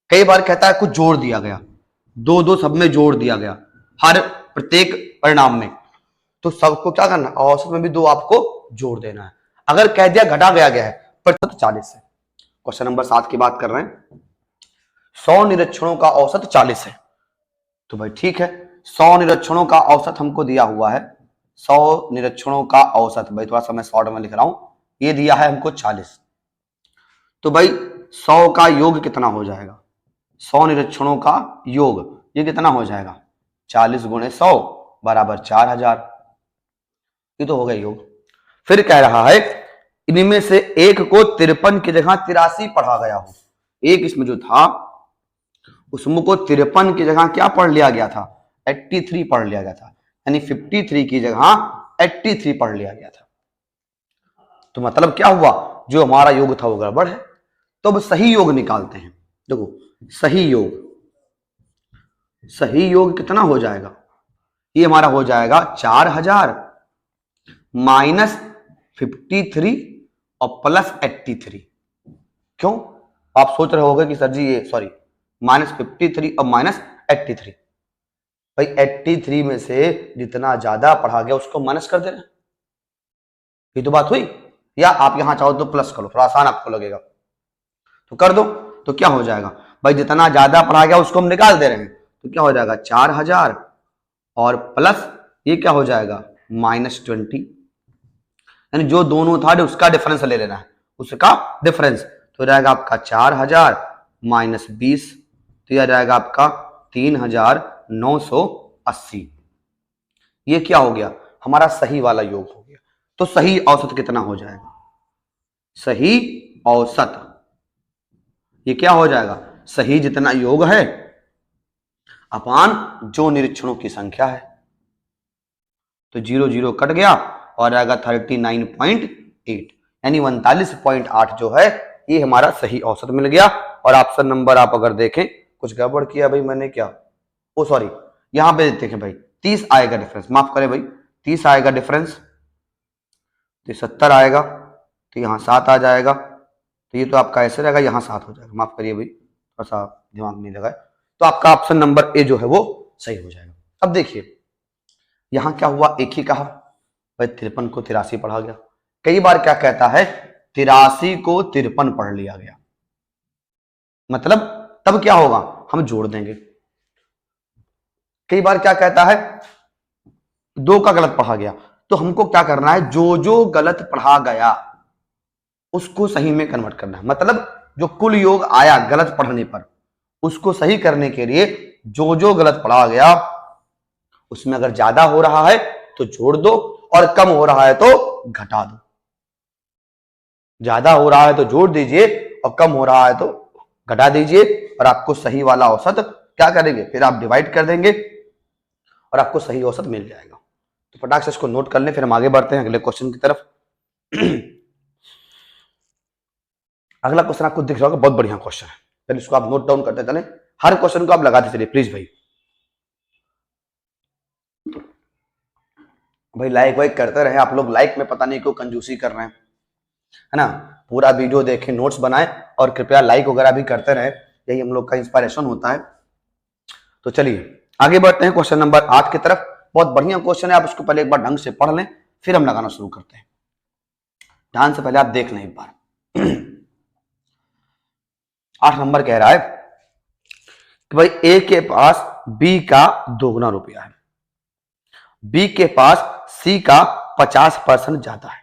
कई बार कहता है कुछ जोड़ दिया गया, 2 2 सब में जोड़ दिया गया हर प्रत्येक परिणाम में, तो सबको क्या करना, औसत में भी 2 आपको जोड़ देना है। अगर कह दिया घटा गया है प्रतिशत 40 है। क्वेश्चन नंबर 7 की बात कर रहे हैं। 100 निरीक्षणों का औसत 40 है, तो भाई ठीक है 100 निरीक्षणों का औसत हमको दिया हुआ है। 100 निरीक्षणों का औसत, भाई थोड़ा सा मैं शॉर्ट में लिख रहा हूं, ये दिया है हमको 40। तो भाई 100 का योग कितना हो जाएगा? 100 निरीक्षणों का योग ये कितना हो जाएगा? 40 गुणे 100 बराबर 4000। ये तो हो गया योग। फिर कह रहा है इनमें से एक को 53 की जगह 83 पढ़ा गया हो। एक इसमें जो था उसमें को 53 की जगह क्या पढ़ लिया गया था? 83 पढ़ लिया गया था, यानी 53 की जगह 83 पढ़ लिया गया था। तो मतलब क्या हुआ, जो हमारा योग था वो गड़बड़ है। तो अब सही योग निकालते हैं। देखो सही योग कितना हो जाएगा? ये हमारा हो जाएगा 4000 माइनस 53 और प्लस 83। क्यों? आप सोच रहे होंगे कि सर जी ये सॉरी माइनस 53 और माइनस 83। भाई 83 में से जितना ज्यादा पढ़ा गया उसको माइनस कर देना, ये तो बात हुई। या आप यहां चाहो तो प्लस करो, थोड़ा आसान आपको लगेगा तो कर दो। तो क्या हो जाएगा भाई, जितना ज्यादा पढ़ा गया उसको हम निकाल दे रहे हैं, तो क्या हो जाएगा 4000 और प्लस ये क्या हो जाएगा माइनस 20, यानी जो दोनों था उसका डिफरेंस ले लेना है, उसका डिफरेंस। तो जाएगा आपका 4000 माइनस 20, तो यह जाएगा आपका 3980। ये क्या हो गया हमारा सही वाला योग हो गया। तो सही औसत कितना हो जाएगा? सही औसत ये क्या हो जाएगा? सही जितना योग है अपान जो निरीक्षणों की संख्या है। तो 0 0 कट गया और आएगा 39.8, यानी 39.8 जो है ये हमारा सही औसत मिल गया। और ऑप्शन नंबर आप अगर देखें, कुछ गड़बड़ किया भाई मैंने क्या, ओ सॉरी यहां पे देखें भाई 30 आएगा डिफरेंस, माफ करें भाई 30 आएगा डिफरेंस, तो 70 आएगा, तो यहाँ 7 आ जाएगा, तो ये तो आपका ऐसे रहेगा, यहाँ 7 हो जाएगा। माफ करिए भाई, थोड़ा सा दिमाग नहीं लगा। तो आपका ऑप्शन नंबर ए जो है वो सही हो जाएगा। अब देखिए यहाँ क्या हुआ, एक ही कहा भाई 53 को 83 पढ़ा गया। कई बार क्या कहता है 83 को 53 पढ़ लिया गया, मतलब तब क्या होगा, हम जोड़ देंगे। कई बार क्या कहता है 2 का गलत पढ़ा गया, तो हमको क्या करना है, जो जो गलत पढ़ा गया उसको सही में कन्वर्ट करना है। मतलब जो कुल योग आया गलत पढ़ने पर, उसको सही करने के लिए जो जो गलत पढ़ा गया उसमें अगर ज्यादा हो रहा है तो जोड़ दो, और कम हो रहा है तो घटा दो। ज्यादा हो रहा है तो जोड़ दीजिए, और कम हो रहा है तो घटा दीजिए, और आपको सही वाला औसत क्या करेंगे, फिर आप डिवाइड कर देंगे और आपको सही औसत मिल जाएगा। तो फटाक से इसको नोट कर लें, फिर हम आगे बढ़ते हैं अगले क्वेश्चन की तरफ। अगला क्वेश्चन आपको दिख रहा होगा, बहुत बढ़िया क्वेश्चन है, फिर इसको आप नोट डाउन करते चलें, हर क्वेश्चन को आप लगाते चलिए प्लीज भाई लाइक वाइक करते रहे आप लोग। लाइक में पता नहीं क्यों कंजूसी कर रहे हैं, है ना। पूरा वीडियो देखें, नोट्स बनाएं, और कृपया लाइक वगैरह भी करते रहे, यही हम लोग का इंस्पिरेशन होता है। तो चलिए आगे बढ़ते हैं क्वेश्चन नंबर 8 की तरफ। बहुत बढ़िया क्वेश्चन है, आप उसको पहले एक बार ढंग से पढ़ लें, फिर हम लगाना शुरू करते हैं। ध्यान से पहले आप देख लें एक बार। 8 नंबर कह रहा है कि भाई ए के पास बी का 2 रुपया है, बी के पास सी का 50% ज्यादा है।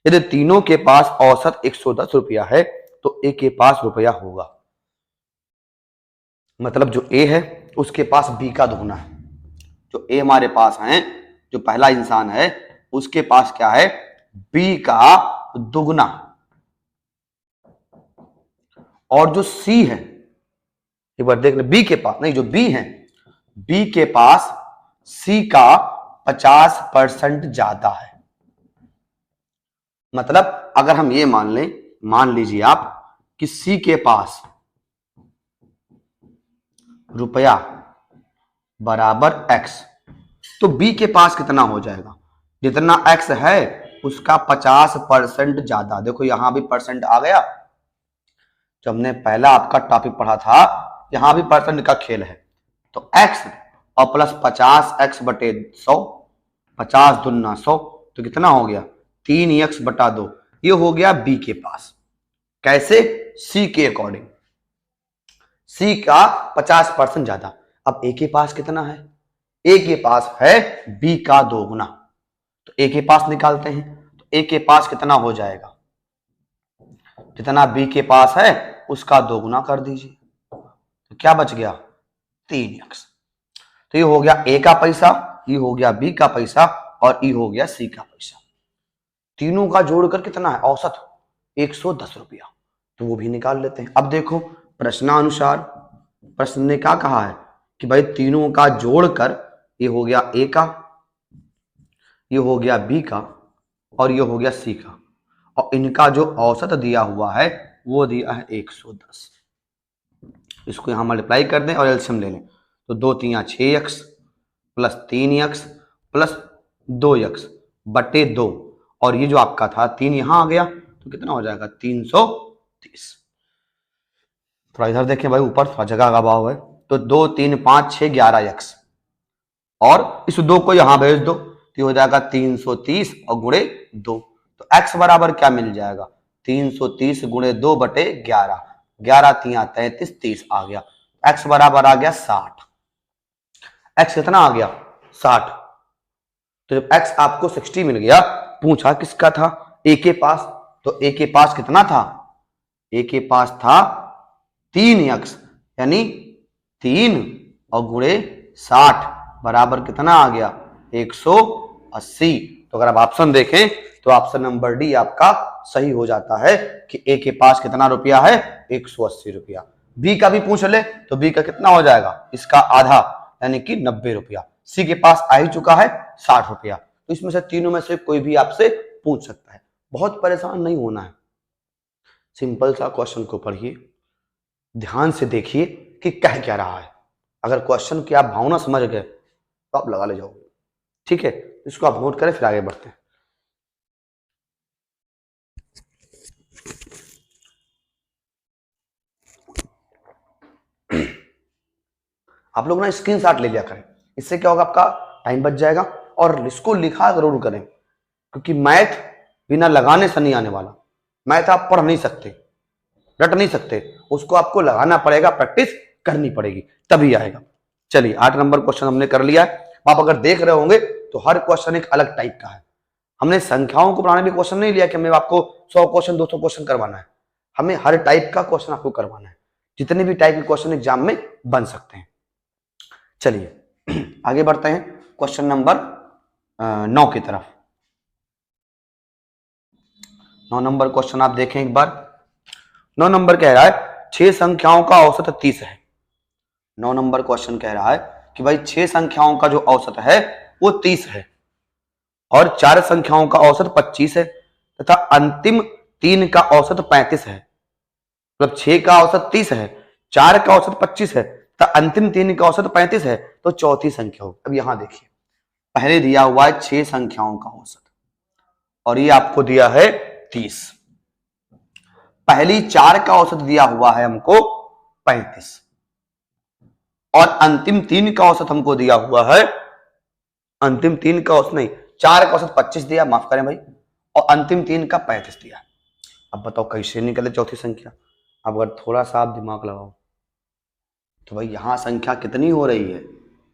यदि तीनों के पास औसत 110 रुपया है तो ए के पास रुपया होगा। मतलब जो ए है उसके पास बी का 2 है। जो ए हमारे पास है, जो पहला इंसान है, उसके पास क्या है, बी का 2। और जो सी है, एक बार देख ले, बी के पास नहीं, जो बी है, बी के पास सी का 50% ज्यादा है। मतलब अगर हम ये मान लें, मान लीजिए आप कि सी के पास रुपया बराबर एक्स, तो बी के पास कितना हो जाएगा, जितना एक्स है उसका 50% ज्यादा। देखो यहां भी परसेंट आ गया, जब हमने पहला आपका टॉपिक पढ़ा था यहां भी परसेंट का खेल है। तो x और प्लस 50x/100, 50 दूना 100, तो कितना हो गया 3x/2। ये हो गया बी के पास। कैसे, सी के अकॉर्डिंग, सी का 50% ज्यादा। अब ए के पास कितना है, ए के पास है बी का 2, तो ए के पास निकालते हैं। तो ए के पास कितना हो जाएगा, जितना बी के पास है उसका 2 कर दीजिए, तो क्या बच गया 3x। तो ये हो गया ए का पैसा, ये हो गया बी का पैसा, और ये हो गया सी का पैसा। तीनों का जोड़कर कितना है औसत 110 रुपया, तो वो भी निकाल लेते हैं। अब देखो प्रश्नानुसार, प्रश्न ने क्या कहा है कि भाई तीनों का जोड़कर ये हो गया ए का, ये हो गया बी का, और ये हो गया सी का, और इनका जो औसत दिया हुआ है वो दिया है 110। इसको यहां मल्टीप्लाई कर दें और एलसीएम ले लें, तो 2 3 6x plus 3x plus 2x/2, और ये जो आपका था 3 यहां आ गया, तो कितना हो जाएगा 330। थोड़ा इधर देखें भाई, ऊपर थोड़ा जगह का अभाव है, तो 2 3 5 6 11x, और इस 2 को यहां भेज दो, तो हो जाएगा 330 और गुणे 2। तो x बराबर क्या मिल जाएगा, 330 गुणे 2/11, 11 3 33, 30 आ गया। x बराबर आ गया 60। x कितना आ गया 60। तो जब x आपको 60 मिल गया, पूछा किसका था, a के पास, तो a के पास कितना था, a के पास था 3x, यानी 3 और गुणे 60 बराबर कितना आ गया 180। तो अगर आप ऑप्शन देखें तो ऑप्शन नंबर डी आपका सही हो जाता है कि ए के पास कितना रुपया है 180 रुपया। बी का भी पूछ ले तो बी का कितना हो जाएगा, इसका आधा यानी कि 90 रुपया। सी के पास आ ही चुका है 60 रुपया। तो इसमें से तीनों में से कोई भी आपसे पूछ सकता है, बहुत परेशान नहीं होना है। सिंपल सा क्वेश्चन को पढ़िए, ध्यान से देखिए कि कह क्या रहा है। अगर क्वेश्चन की आप भावना समझ गए तो आप लगा ले जाओगे, ठीक है। इसको आप नोट करें, फिर आगे बढ़ते हैं। आप लोग ना स्क्रीनशॉट ले लिया करें, इससे क्या होगा, आपका टाइम बच जाएगा। और इसको लिखा जरूर करें, क्योंकि मैथ बिना लगाने से नहीं आने वाला। मैथ आप पढ़ नहीं सकते, रट नहीं सकते, उसको आपको लगाना पड़ेगा, प्रैक्टिस करनी पड़ेगी, तभी आएगा। चलिए 8 नंबर क्वेश्चन हमने कर लिया है। आप अगर देख रहे होंगे तो हर क्वेश्चन एक अलग टाइप का है। हमने संख्याओं को पढ़ाने में क्वेश्चन नहीं लिया कि हमें आपको 100 क्वेश्चन 200 क्वेश्चन करवाना है। हमें हर टाइप का क्वेश्चन आपको करवाना है, जितने भी टाइप के क्वेश्चन एग्जाम में बन सकते हैं। चलिए आगे बढ़ते हैं क्वेश्चन नंबर 9 की तरफ। 9 नंबर क्वेश्चन आप देखें एक बार। 9 नंबर कह रहा है 6 संख्याओं का औसत 30 है। 9 नंबर क्वेश्चन कह रहा है कि भाई 6 संख्याओं का जो औसत है वो 30 है और 4 संख्याओं का औसत 25 है तथा अंतिम 3 का औसत 35 है। मतलब 6 का औसत 30 है, 4 का औसत 25 है तथा अंतिम 3 का औसत 35 है, तो चौथी संख्या होगी। अब यहां देखिए, पहले दिया हुआ है 6 संख्याओं का औसत और ये आपको दिया है 30। पहली 4 का औसत दिया हुआ है हमको 35 और अंतिम 3 का औसत हमको दिया हुआ है, अंतिम 3 का औसत नहीं, 4 का औसत 25 दिया, माफ करें भाई, और अंतिम 3 का 35 दिया। अब बताओ कैसे निकले चौथी संख्या। अब अगर थोड़ा सा आप दिमाग लगाओ तो भाई यहां संख्या कितनी हो रही है,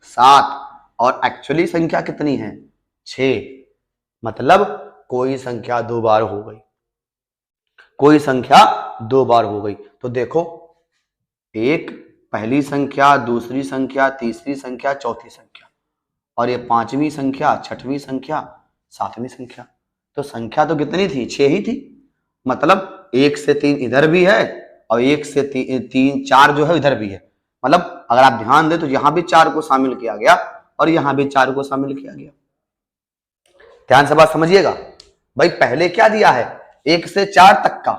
7, और एक्चुअली संख्या कितनी है, 6। मतलब कोई संख्या 2 बार हो गई, कोई संख्या 2 बार हो गई। तो देखो, एक पहली संख्या, दूसरी संख्या, तीसरी संख्या, चौथी संख्या, और ये 5वीं संख्या, 6वीं संख्या, 7वीं संख्या। तो संख्या तो कितनी थी, 6 ही थी। मतलब 1 से 3 इधर भी है और 1 से 3 4 जो है इधर भी है। मतलब अगर आप ध्यान दें तो यहां भी 4 को शामिल किया गया और यहां भी 4 को शामिल किया गया। ध्यान से बात समझिएगा। भाई पहले क्या दिया है, 1 से 4 तक का,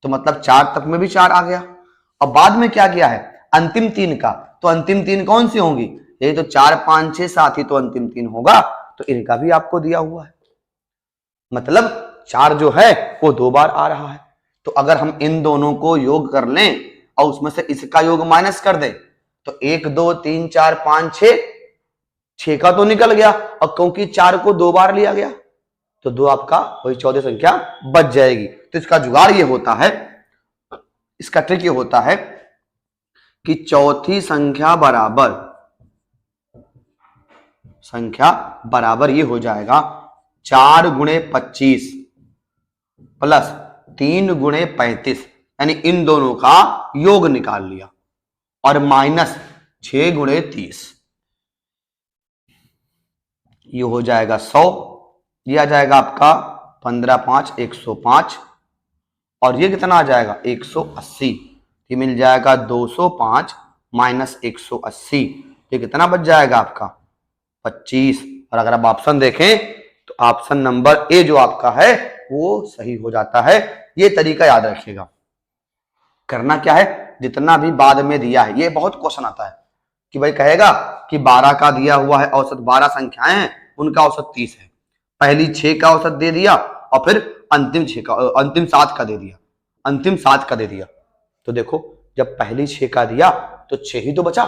तो मतलब 4 तक में भी 4 आ गया। और बाद में क्या किया है, अंतिम 3 का, तो अंतिम 3 कौन सी होंगी, ये तो 4 5 6 7 ही तो अंतिम 3 होगा, तो इनका भी आपको दिया हुआ है। मतलब 4 जो है वो 2 बार आ रहा है। तो अगर हम इन दोनों को योग कर लें और उसमें से इसका योग माइनस कर दें तो 1 2 3 4 5 6, 6 का तो निकल गया, और क्योंकि 4 को 2 बार लिया गया तो 2 आपका वही चौथी संख्या बच जाएगी। तो इसका जुगाड़ ये होता है, इसका ट्रिक ये होता है कि चौथी संख्या बराबर ये हो जाएगा 4 गुणे 25 प्लस 3 गुणे 35, यानी इन दोनों का योग निकाल लिया, और माइनस 6 गुणे 30, ये हो जाएगा 100, ये आ जाएगा आपका 15 5 105, और ये कितना आ जाएगा 180, ये मिल जाएगा 205 माइनस 180, ये कितना बच जाएगा आपका 25। और अगर आप ऑप्शन देखें तो ऑप्शन नंबर ए जो आपका है वो सही हो जाता है। ये तरीका याद रखिएगा। करना क्या है, जितना भी बाद में दिया है, ये बहुत क्वेश्चन आता है कि भाई कहेगा कि 12 का दिया हुआ है औसत, 12 संख्याएं हैं उनका औसत 30 है, पहली 6 का औसत दे दिया और फिर अंतिम 7 का दे दिया, अंतिम 7 का दे दिया। तो देखो जब पहली 6 का दिया तो 6 ही तो बचा,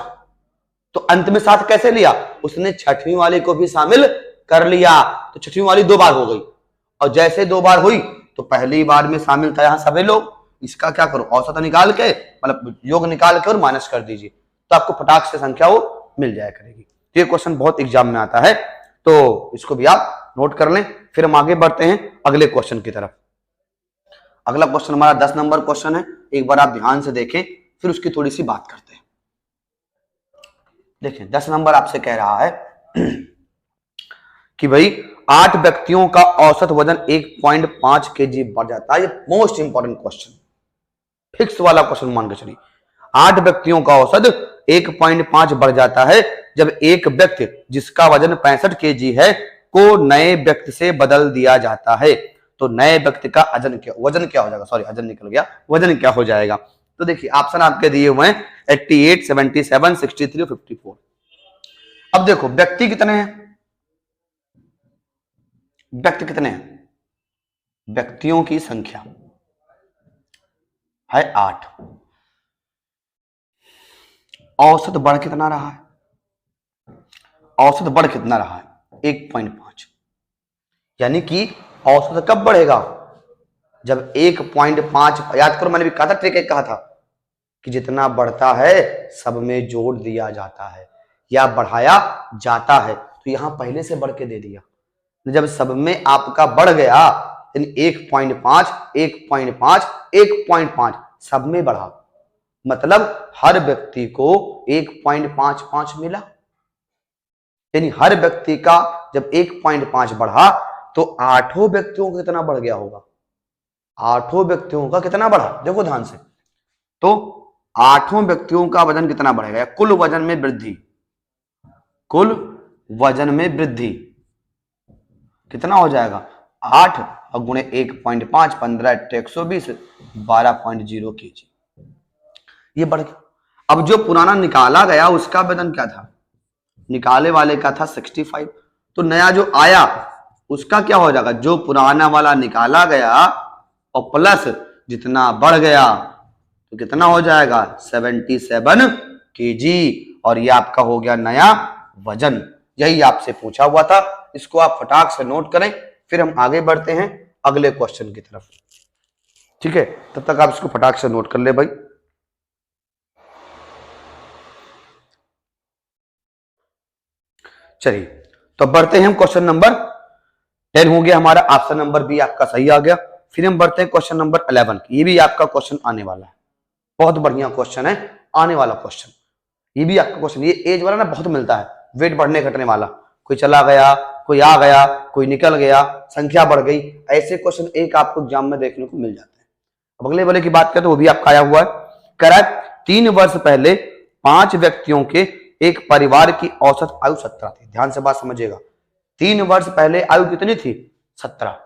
तो अंत में 7 कैसे लिया, उसने 6वीं वाली को भी शामिल कर लिया, तो 6वीं वाली 2 बार हो गई, और जैसे 2 बार हुई तो पहली बार में शामिल था यहां सभी लोग, इसका क्या करो, औसत निकाल के, मतलब योग निकाल के और माइनस कर दीजिए, तो आपको फटाक से संख्या वो मिल जाया करेगी। तो ये क्वेश्चन बहुत एग्जाम में आता है, तो इसको भी आप नोट कर लें। फिर हम आगे बढ़ते हैं अगले क्वेश्चन की तरफ। अगला क्वेश्चन हमारा 10 नंबर क्वेश्चन है, एक बार आप ध्यान से देखें फिर उसकी थोड़ी सी बात करते हैं। देखें 10 नंबर आपसे कह रहा है कि भाई 8 व्यक्तियों का औसत वजन 1.5 kg बढ़ जाता है। ये मोस्ट इंपॉर्टेंट क्वेश्चन, फिक्स वाला क्वेश्चन मान के चलिए। 8 व्यक्तियों का औसत 1.5 बढ़ जाता है जब एक व्यक्ति जिसका वजन 65 kg है को नए व्यक्ति से बदल दिया जाता है। तो नए व्यक्ति का वजन क्या हो जाएगा, सॉरी वजन निकल गया, वजन क्या हो जाएगा। तो देखिए ऑप्शन आपके दिए हुए हैं 88, 77, 63, 54। अब देखो व्यक्ति कितने हैं, व्यक्ति कितने हैं, व्यक्तियों की संख्या है 8, औसत बढ़ कितना रहा है? औसत बढ़ कितना रहा है? 1.5। यानी कि औसत कब बढ़ेगा? जब 1.5, याद करो मैंने भी कहा था, ट्रिक एक कहा था कि जितना बढ़ता है सब में जोड़ दिया जाता है या बढ़ाया जाता है, तो यहां पहले से बढ़ के दे दिया। जब सब में आपका बढ़ गया यानी 1.5 1.5 1.5 सब में बढ़ा, मतलब हर व्यक्ति को 1.55 मिला। यानी हर व्यक्ति का जब 1.5 बढ़ा तो 8 व्यक्तियों का कितना बढ़ गया होगा? 8 व्यक्तियों का कितना बढ़ा? देखो ध्यान से, तो 8 व्यक्तियों का वजन कितना बढ़ेगा? कुल वजन में वृद्धि, कुल वजन में वृद्धि कितना हो जाएगा? 8 और गुणे 1.5, 15 120, 12.0 kg। ये बढ़ गया। अब जो पुराना निकाला गया उसका वजन क्या था? निकाले वाले का था 65, तो नया जो आया उसका क्या हो जाएगा? जो पुराना वाला निकाला गया और प्लस जितना बढ़ गया तो कितना हो जाएगा? 77 kg। और ये आपका हो गया नया वजन। यही आपसे पूछा हुआ था, इसको आप फटाक से नोट करें, फिर हम आगे बढ़ते हैं अगले क्वेश्चन की तरफ। ठीक है, तब तक आप इसको फटाक से नोट कर ले भाई। चलिए तो बढ़ते हैं हम क्वेश्चन नंबर 10 हो गया हमारा, ऑप्शन नंबर बी आपका सही आ गया। फिर हम बढ़ते हैं क्वेश्चन नंबर 11। ये भी आपका क्वेश्चन आने वाला है, बहुत बढ़िया क्वेश्चन है, आने वाला क्वेश्चन। ये भी आपका क्वेश्चन, ये एज वाला ना बहुत मिलता है, वेट बढ़ने घटने वाला, कोई चला गया, कोई आ गया, कोई निकल गया, संख्या बढ़ गई, ऐसे क्वेश्चन एक आपको एग्जाम में देखने को मिल जाते हैं। अब अगले वाले की बात करें तो वो भी आपका आया हुआ है, कह रहा है 3 वर्ष पहले 5 व्यक्तियों के एक परिवार की औसत आयु 17 थी। ध्यान से बात समझिएगा, 3 वर्ष पहले आयु कितनी थी? 17।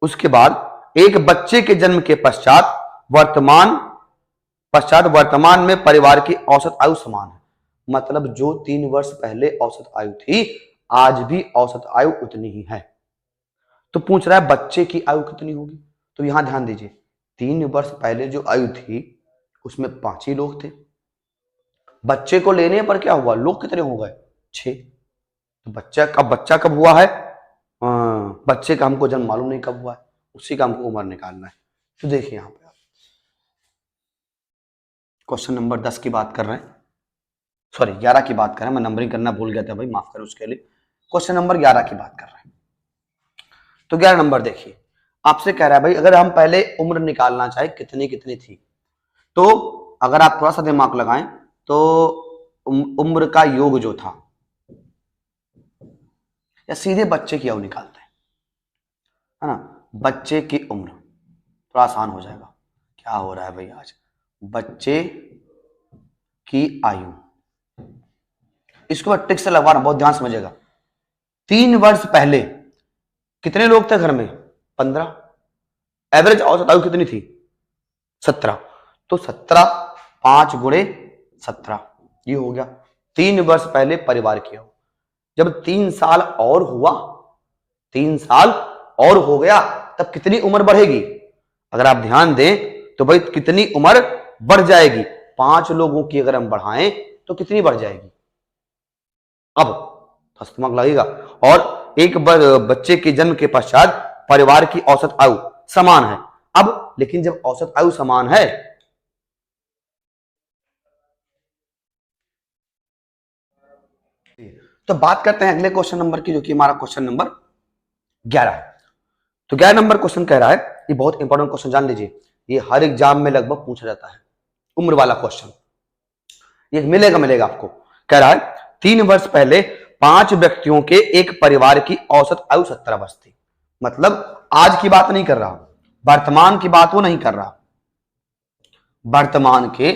उसके बाद एक बच्चे के जन्म के पश्चात वर्तमान में परिवार की औसत आयु समान है। मतलब जो 3 वर्ष पहले औसत आयु थी आज भी औसत आयु उतनी ही है। तो पूछ रहा है बच्चे की आयु कितनी होगी? तो यहां ध्यान दीजिए, 3 वर्ष पहले जो आयु थी उसमें 5 ही लोग थे, बच्चे को लेने पर क्या हुआ? लोग कितने हो गए? 6। तो बच्चा कब हुआ है? बच्चे का हमको जन्म मालूम नहीं कब हुआ है, उसी का हमको उम्र निकालना है। तो देखिए यहां पे आप क्वेश्चन नंबर 10 की बात कर रहे हैं, सॉरी 11 की बात कर रहे हैं, मैं नंबरिंग करना भूल गया था भाई, माफ करें उसके लिए। क्वेश्चन नंबर 11 की बात कर रहे हैं। तो 11 नंबर देखिए, आपसे कह रहा है भाई अगर हम पहले उम्र निकालना चाहे कितनी कितनी थी, तो अगर आप थोड़ा सा दिमाग लगाएं तो उम्र का योग जो था, या सीधे बच्चे की आयु निकालते हैं, है ना? बच्चे की उम्र थोड़ा आसान हो जाएगा। क्या हो रहा है भाई आज? बच्चे की आयु, इसको मैं ट्रिक से लगवा रहा हूं, बहुत ध्यान समझिएगा। 3 वर्ष पहले कितने लोग थे घर में? 15। एवरेज औसत आयु कितनी थी? 17। तो 17 5 गुणे 17 ये हो गया 3 वर्ष पहले परिवार की आयु। जब 3 साल और हुआ, 3 साल और हो गया, तब कितनी उम्र बढ़ेगी? अगर आप ध्यान दें तो भाई कितनी उम्र बढ़ जाएगी? 5 लोगों की अगर हम बढ़ाएं तो कितनी बढ़ जाएगी? अब दिमाग लगेगा। और एक बच्चे के जन्म के पश्चात परिवार की औसत आयु समान है। अब लेकिन जब औसत आयु समान है तो बात करते हैं अगले क्वेश्चन नंबर की, जो कि हमारा क्वेश्चन नंबर 11 है। तो 11 नंबर क्वेश्चन कह रहा है, ये बहुत इंपॉर्टेंट क्वेश्चन, जान लीजिए, ये हर एग्जाम में लगभग पूछा जाता है, उम्र वाला क्वेश्चन, ये मिलेगा आपको। कह रहा है 3 वर्ष पहले 5 व्यक्तियों के एक परिवार की औसत आयु 17 वर्ष थी। मतलब आज की बात नहीं कर रहा, वर्तमान की बात वो नहीं कर रहा, वर्तमान के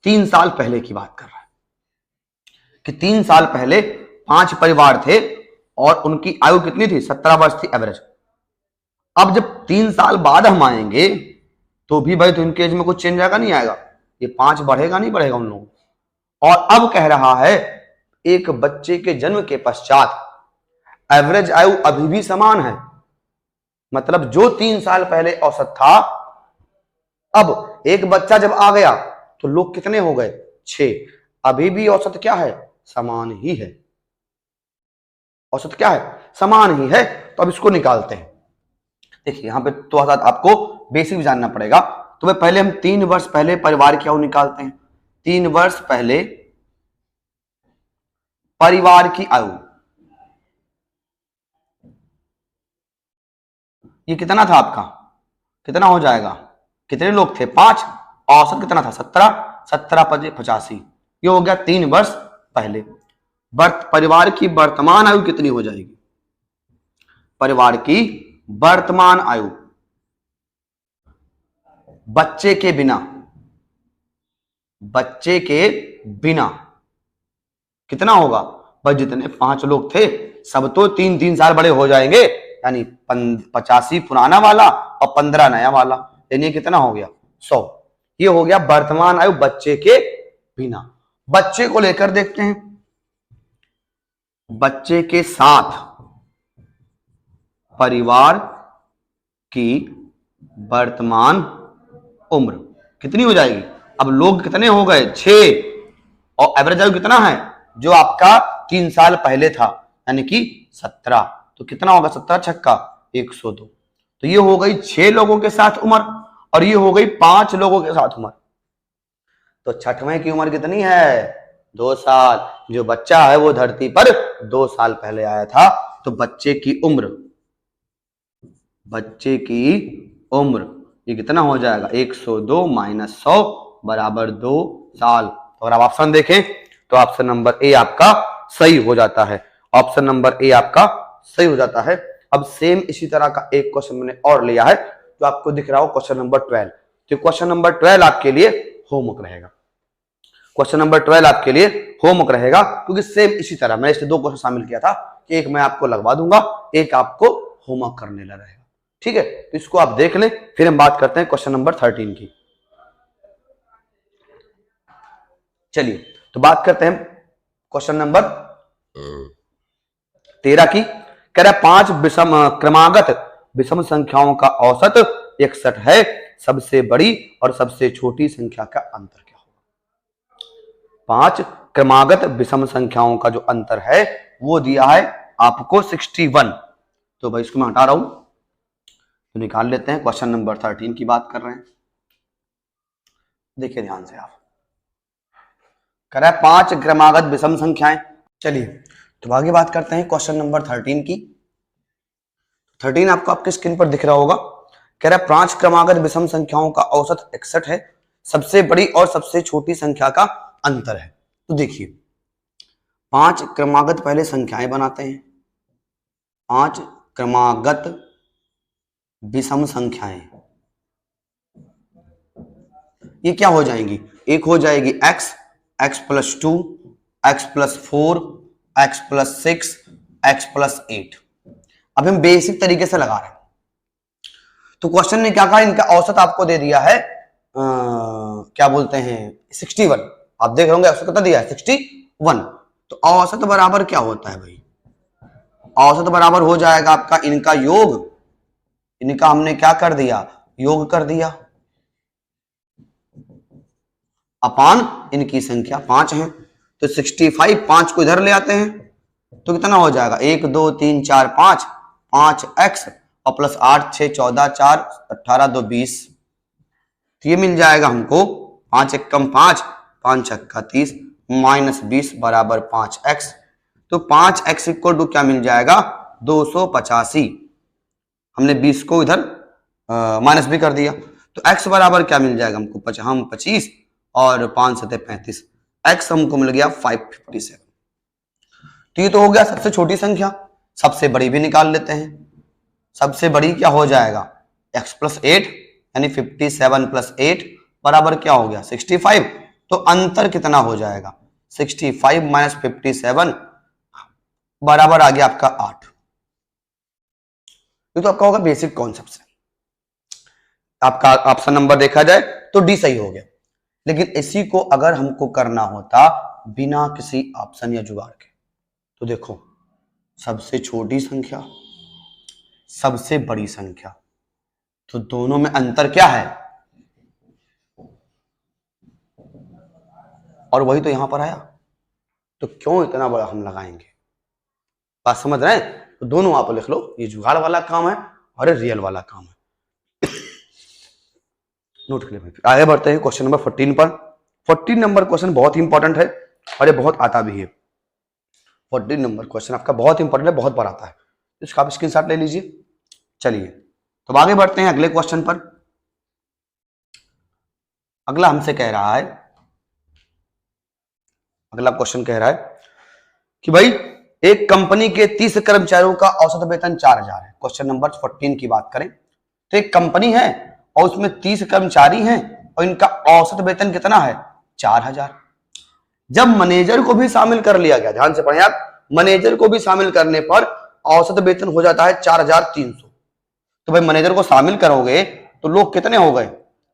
3 साल पहले की बात कर रहा है कि 3 साल पहले 5 परिवार थे और उनकी आयु कितनी थी? 17 वर्ष थी एवरेज। अब जब 3 साल बाद हम आएंगे तो भी भाई तो इनके एज में कुछ चेंज आएगा नहीं आएगा? ये 5 बढ़ेगा नहीं बढ़ेगा उन लोगों? और अब कह रहा है एक बच्चे के जन्म के पश्चात एवरेज आयु अभी भी समान है। मतलब जो 3 साल पहले औसत था, अब एक बच्चा जब आ गया तो लोग कितने हो गए 6। अभी भी औसत क्या है समान ही है, औसत क्या है समान ही है। तो अब इसको निकालते हैं। देखिए यहां पे तो आपको बेसिक जानना पड़ेगा। तो भाई पहले हम 3 वर्ष पहले परिवार की आयु निकालते हैं। 3 वर्ष पहले परिवार की आयु, ये कितना था आपका, कितना हो जाएगा, कितने लोग थे 5, औसत कितना था 17, 17 × 85, ये हो गया 3 वर्ष पहले। परिवार की वर्तमान आयु कितनी हो जाएगी, परिवार की वर्तमान आयु बच्चे के बिना, बच्चे के बिना कितना होगा भाई, जितने 5 लोग थे सब तो 3-3 साल बड़े हो जाएंगे, यानी 85 पुराना वाला और 15 नया वाला, यानी कितना हो गया 100। ये हो गया वर्तमान आयु बच्चे के बिना। बच्चे को लेकर देखते हैं, बच्चे के साथ परिवार की वर्तमान उम्र कितनी हो जाएगी। अब लोग कितने हो गए 6 और एवरेज आयु कितना है जो आपका 3 साल पहले था, यानी कि 17। तो कितना होगा 17 छक्का 102। तो ये हो गई 6 लोगों के साथ उम्र और ये हो गई 5 लोगों के साथ उम्र। तो छठवें की उम्र कितनी है 2 साल। जो बच्चा है वो धरती पर 2 साल पहले आया था। तो बच्चे की उम्र, बच्चे की उम्र ये कितना हो जाएगा 102 - 100 बराबर 2 साल। और अब ऑप्शन देखें तो ऑप्शन नंबर ए आपका सही हो जाता है, ऑप्शन नंबर ए आपका सही हो जाता है। अब सेम इसी तरह का एक क्वेश्चन मैंने और लिया है जो आपको दिख रहा हो क्वेश्चन नंबर 12। तो क्वेश्चन नंबर 12 आपके लिए होमवर्क रहेगा, क्वेश्चन नंबर 12 आपके लिए होमवर्क रहेगा, क्योंकि सेम इसी तरह मैंने इसमें 2 क्वेश्चन शामिल किया था कि एक मैं आपको लगवा दूंगा, एक आपको होमवर्क करने ला रहेगा। ठीक है, तो इसको आप देख लें, फिर हम बात करते हैं क्वेश्चन नंबर 13 की। चलिए तो बात करते हैं क्वेश्चन नंबर 13 की। कह रहा है 5 क्रमागत विषम संख्याओं का औसत 61 है, सबसे बड़ी और सबसे छोटी संख्या का अंतर क्या होगा। 5 क्रमागत विषम संख्याओं का जो अंतर है वो दिया है आपको 61। तो भाई इसको मैं हटा रहा हूं, तो निकाल लेते हैं। क्वेश्चन नंबर 13 की बात कर रहे हैं, देखिए ध्यान से आप। कह रहा है 5 क्रमागत विषम संख्याएं। चलिए तो आगे बात करते हैं क्वेश्चन नंबर 13 की। 13 आपको आपके स्क्रीन पर दिख रहा होगा। कह रहा है 5 क्रमागत विषम संख्याओं का औसत 61 है, सबसे बड़ी और सबसे छोटी संख्या का अंतर है। तो देखिए 5 क्रमागत पहले संख्याएं बनाते हैं, 5 क्रमागत विषम संख्याएं, ये क्या हो जाएंगी, एक हो जाएगी x, x + 2, x + 4, x + 6, x + 8। अब हम बेसिक तरीके से लगा रहे हैं। तो क्वेश्चन ने क्या कहा, इनका औसत आपको दे दिया है क्या बोलते हैं 61। आप देख रहे होंगे औसत कितना दिया है 61। तो औसत बराबर क्या होता है भाई, औसत बराबर हो जाएगा आपका इनका योग, इनका हमने क्या कर दिया योग कर दिया, अपान इनकी संख्या 5 है। तो 65 5 को इधर ले आते हैं तो कितना हो जाएगा 1 2 3 4 5, 5x और प्लस 8 6 14 4 18 2 20। तो ये मिल जाएगा हमको 5 एकम 5, 5 छक्का 30 -20 बराबर 5x। तो 5x = क्या मिल जाएगा 285। हमने 20 को इधर माइनस भी कर दिया, तो x बराबर क्या मिल जाएगा हमको, हम 25 और 5 × 7 = 35, x हमको मिल गया 557। तो ये तो हो गया सबसे छोटी संख्या। सबसे बड़ी भी निकाल लेते हैं। सबसे बड़ी क्या हो जाएगा x + 8, यानी 57 + 8 बराबर क्या हो गया 65। तो अंतर कितना हो जाएगा 65 - 57 बराबर आ गया आपका 8। ये तो आपका होगा बेसिक कॉन्सेप्ट से। आपका ऑप्शन नंबर देखा जाए तो डी सही हो गया। लेकिन इसी को अगर हमको करना होता बिना किसी ऑप्शन या जुगाड़ के, तो देखो सबसे छोटी संख्या सबसे बड़ी संख्या, तो दोनों में अंतर क्या है और वही तो यहां पर आया, तो क्यों इतना बड़ा हम लगाएंगे? बात समझ रहे हैं? तो दोनों आप लिख लो, ये जुगाड़ वाला काम है और रियल वाला काम है। नोट कर ले भाई। आगे बढ़ते हैं क्वेश्चन नंबर 14 पर। 14 नंबर क्वेश्चन बहुत ही इंपॉर्टेंट है और ये बहुत आता भी है। 14 नंबर क्वेश्चन आपका बहुत इंपॉर्टेंट है, बहुत बार आता है, इसका आप स्क्रीनशॉट ले लीजिए। चलिए तो आगे बढ़ते हैं अगले क्वेश्चन पर। अगला हमसे कह रहा है, अगला क्वेश्चन कह रहा है कि भाई एक कंपनी के 30 कर्मचारियों का औसत वेतन 4000 है। क्वेश्चन नंबर 14 की बात करें तो एक कंपनी है और उसमें 30 कर्मचारी हैं और इनका औसत वेतन कितना है? 4000। जब मैनेजर को भी शामिल कर लिया गया, ध्यान से पढ़ें आप, मैनेजर को भी शामिल करने पर औसत वेतन हो जाता है 4300। तो भाई मैनेजर को शामिल करोगे तो लोग कितने हो गए?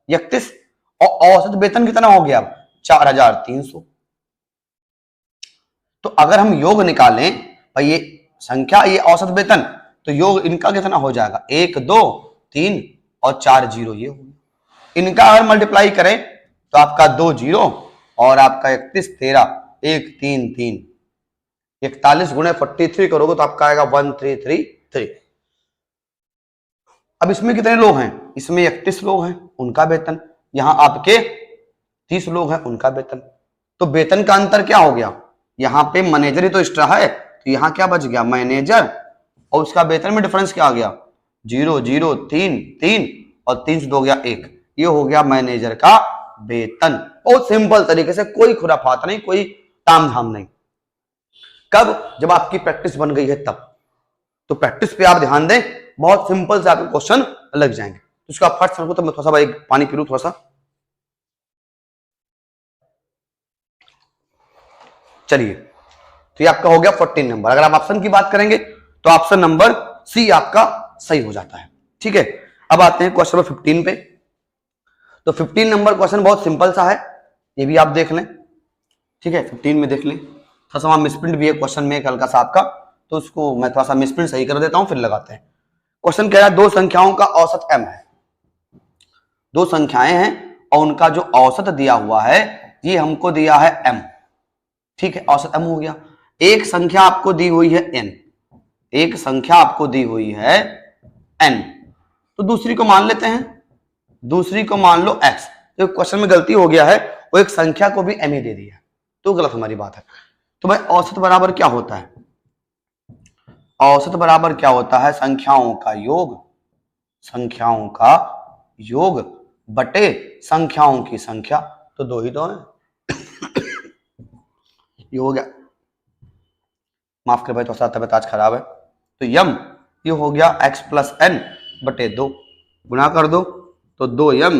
31, और औसत वेतन कितना हो गया? 4300। तो अगर हम योग निकालें भाई, ये संख्या, ये औसत वेतन, तो योग इनका कितना हो जाएगा? 1 2 3 और 4 जीरो, ये हो गया। इनका अगर मल्टीप्लाई करें तो आपका 2 जीरो और आपका 31 13 1 3 3, 41 गुणे 43 करोगे तो आपका आएगा 1333। अब इसमें कितने लोग हैं? इसमें 31 लोग हैं, उनका वेतन, यहां आपके 30 लोग हैं, उनका वेतन। तो वेतन का अंतर क्या हो गया? यहां पे मैनेजर ही तो एक्स्ट्रा है, तो यहां क्या बच गया? मैनेजर, और उसका वेतन में डिफरेंस क्या आ गया? 0 0 3 3 और 3 से 2 गया 1, ये हो गया मैनेजर का वेतन। बहुत सिंपल तरीके से, कोई खुराफात नहीं, कोई तामझाम नहीं। कब? जब आपकी प्रैक्टिस बन गई है तब। तो प्रैक्टिस पे आप ध्यान दें, बहुत सिंपल से आपके क्वेश्चन लग जाएंगे। तो इसका फर्स्ट समझो, तो मैं थोड़ा सा भाई पानी पी लूं थोड़ा सा। चलिए, तो ये आपका हो गया 14 नंबर। अगर आप ऑप्शन की बात करेंगे तो ऑप्शन नंबर सी आपका सही हो जाता है। ठीक है, अब आते हैं क्वेश्चन नंबर 15 पे। तो 15 नंबर क्वेश्चन बहुत सिंपल सा है, ये भी आप देख लें। ठीक है, 15 में देख लें, थोड़ा सा मिसप्रिंट भी है क्वेश्चन में एक हल्का सा आपका, तो उसको मैं थोड़ा सा मिसप्रिंट सही कर देता हूं, फिर लगाते हैं। क्वेश्चन कह रहा है दो संख्याओं का औसत m है। दो संख्याएं हैं और उनका जो औसत दिया हुआ है ये हमको दिया है m। ठीक है, औसत m हो गया। एक संख्या आपको दी हुई है n, एक संख्या आपको दी हुई है n, तो दूसरी को मान लेते हैं, दूसरी को मान लो x। तो क्वेश्चन में गलती हो गया है, वो एक संख्या को भी m ही दे दिया, तो गलत हमारी बात है। तो भाई औसत बराबर क्या होता है? औसत बराबर क्या होता है? संख्याओं का योग, संख्याओं का योग बटे संख्याओं की संख्या, तो दो ही दो है। ये हो गया, माफ कर भाई थोड़ा सा तबियत आज खराब है। तो यम ये हो गया x प्लस एन बटे 2, गुणा कर दो तो 2m,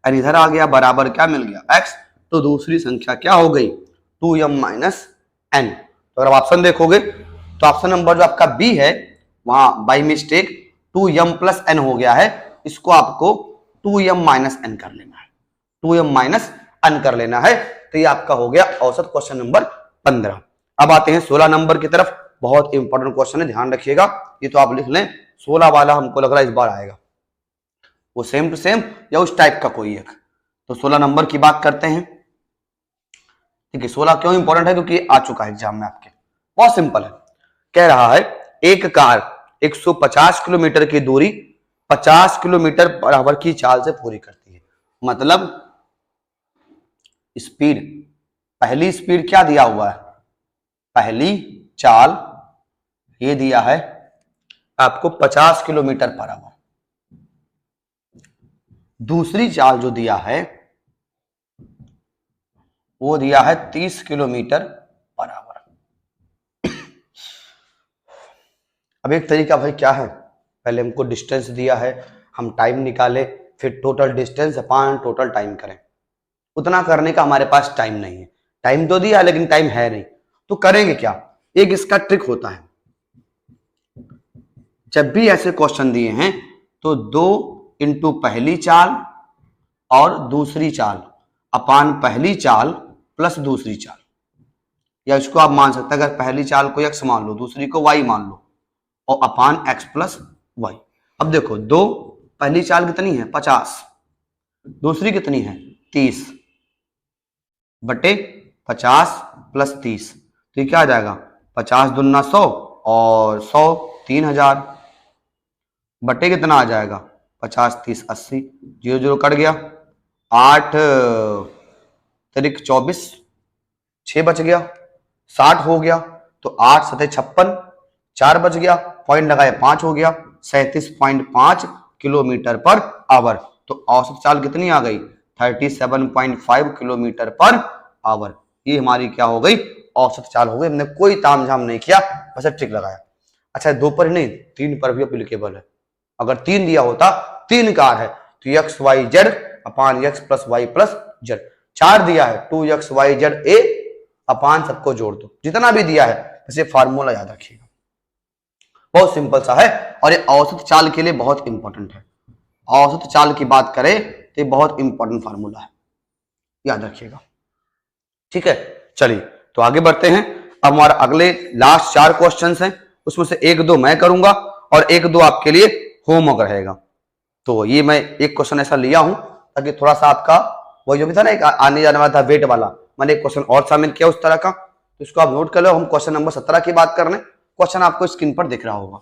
और इधर आ गया बराबर क्या मिल गया? x। तो दूसरी संख्या क्या हो गई? 2m minus N. तो अगर आप ऑप्शन देखोगे तो ऑप्शन नंबर जो आपका बी है वहां by mistake 2m plus N हो गया है, इसको आपको 2m माइनस एन कर लेना है, 2m माइनस एन कर लेना है। तो ये आपका हो गया औसत क्वेश्चन नंबर 15। अब आते हैं 16 नंबर की तरफ। बहुत इंपॉर्टेंट क्वेश्चन है, ध्यान रखिएगा, ये तो आप लिख लें। 16 वाला हमको लग रहा है इस बार आएगा, वो सेम टू सेम या उस टाइप का कोई एक। तो 16 नंबर की बात करते हैं। ठीक है, 16 क्यों इंपॉर्टेंट है? क्योंकि आ चुका है एग्जाम में आपके। बहुत सिंपल है, कह रहा है एक कार 150 किलोमीटर की दूरी 50 किलोमीटर पर आवर की चाल से पूरी करती है। मतलब स्पीड, पहली स्पीड क्या दिया हुआ है? पहली चाल ये दिया है आपको 50 किलोमीटर पर आवर, दूसरी चाल जो दिया है वो दिया है 30 किलोमीटर पर आवर। अब एक तरीका भाई क्या है, पहले हमको डिस्टेंस दिया है, हम टाइम निकाले, फिर total distance upon total time करें। उतना करने का हमारे पास टाइम नहीं है, टाइम तो दिया लेकिन टाइम है नहीं, तो करेंगे क्या? एक इसका ट्रिक होता है, जब भी ऐसे क्वेश्चन दिए हैं तो 2 इंटू पहली चाल और दूसरी चाल अपान पहली चाल प्लस दूसरी चाल, या इसको आप मान सकते हैं अगर पहली चाल को x मान लो, दूसरी को y मान लो, और अपान x प्लस y। अब देखो 2, पहली चाल कितनी है 50, दूसरी कितनी है 30, बटे 50 प्लस 30, तो ये क्या आ जाएगा 50 दूना 100 और 100 3000 बटे कितना आ जाएगा 50 30 80, 0 0 कट गया, 8 तिरिक 24, 6 बच गया, 60 हो गया, तो 8 सतह 56, 4 बच गया, पॉइंट लगाए 5 हो गया, 37.5 किलोमीटर पर आवर। तो औसत चाल कितनी आ गई 37.5 किलोमीटर पर आवर। ये हमारी क्या हो गई औसत चाल हो गई। हमने कोई तामझाम नहीं किया, बस ट्रिक लगाया। अच्छा 2 पर ही नहीं 3 पर भी एप्लीकेबल है। अगर 3 दिया होता 3 कार है तो X Y Z upon X plus Y plus Z. 4 दिया है 2x y z a अपान सबको जोड़ दो, जितना भी दिया है वैसे फार्मूला याद रखिएगा, बहुत सिंपल सा है और ये औसत चाल के लिए बहुत इंपॉर्टेंट है। औसत चाल की बात करें तो ये बहुत इंपॉर्टेंट फार्मूला है, याद रखिएगा। ठीक है, चलिए तो आगे बढ़ते हैं। अब हमारा अगले लास्ट 4 क्वेश्चन हैं, उसमें से 1-2 मैं करूंगा और 1-2 आपके लिए होमवर्क रहेगा। तो ये मैं एक क्वेश्चन ऐसा लिया हूं ताकि थोड़ा सा आपका वो जो भी था ना एक आने जाने वाला था वेट वाला, मैंने एक क्वेश्चन और शामिल किया उस तरह का, तो इसको आप नोट कर लो। हम क्वेश्चन नंबर 17 की बात कर रहे हैं, क्वेश्चन आपको स्क्रीन पर दिख रहा होगा।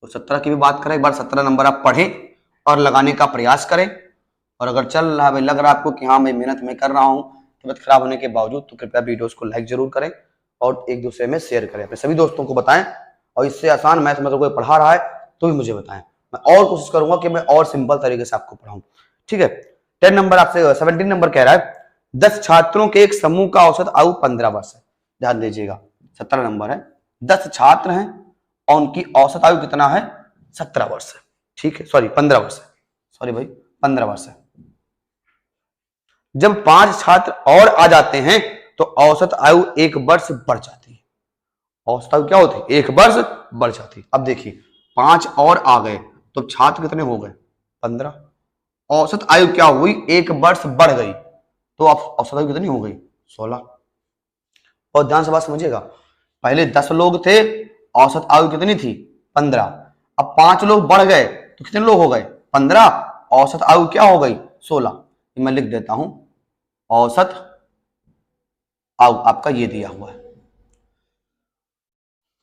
तो 17 की भी बात करें, एक बार 17 नंबर आप पढ़ें और लगाने का प्रयास करें। और अगर चल रहा है, लग रहा है आपको कि हाँ मैं मेहनत में कर रहा हूँ तबियत खराब होने के बावजूद, तो कृपया वीडियोस को लाइक जरूर करें और एक दूसरे में शेयर करें, अपने सभी दोस्तों को बताएं। और इससे आसान मैथ में तो कोई पढ़ा रहा है तो भी मुझे बताएं, मैं और कोशिश करूंगा कि मैं और सिंपल तरीके से आपको पढ़ाऊं। ठीक है, 10 नंबर आपसे 17 नंबर कह रहा है 10 छात्रों के एक समूह का औसत आयु 15 वर्ष है। ध्यान दीजिएगा 17 नंबर है, 10 छात्र हैं और उनकी औसत आयु कितना है 17 वर्ष है। ठीक है, सॉरी 15 वर्ष है, सॉरी भाई 15 वर्ष है। जब 5 छात्र और आ जाते हैं तो औसत आयु 1 वर्ष बढ़ जाती है। औसत आयु क्या होती है 1 वर्ष बढ़ जाती है। अब देखिए 5 और आ गए तो छात्र कितने हो गए 15, औसत आयु क्या हुई 1 वर्ष बढ़ गई, तो औसत आयु कितनी हो गई 16। और ध्यान से बात समझिएगा, पहले 10 लोग थे, औसत आयु कितनी थी 15, अब 5 लोग बढ़ गए तो कितने लोग हो गए 15, औसत आयु क्या हो गई 16। मैं लिख देता हूं औसत आयु आपका ये दिया हुआ है,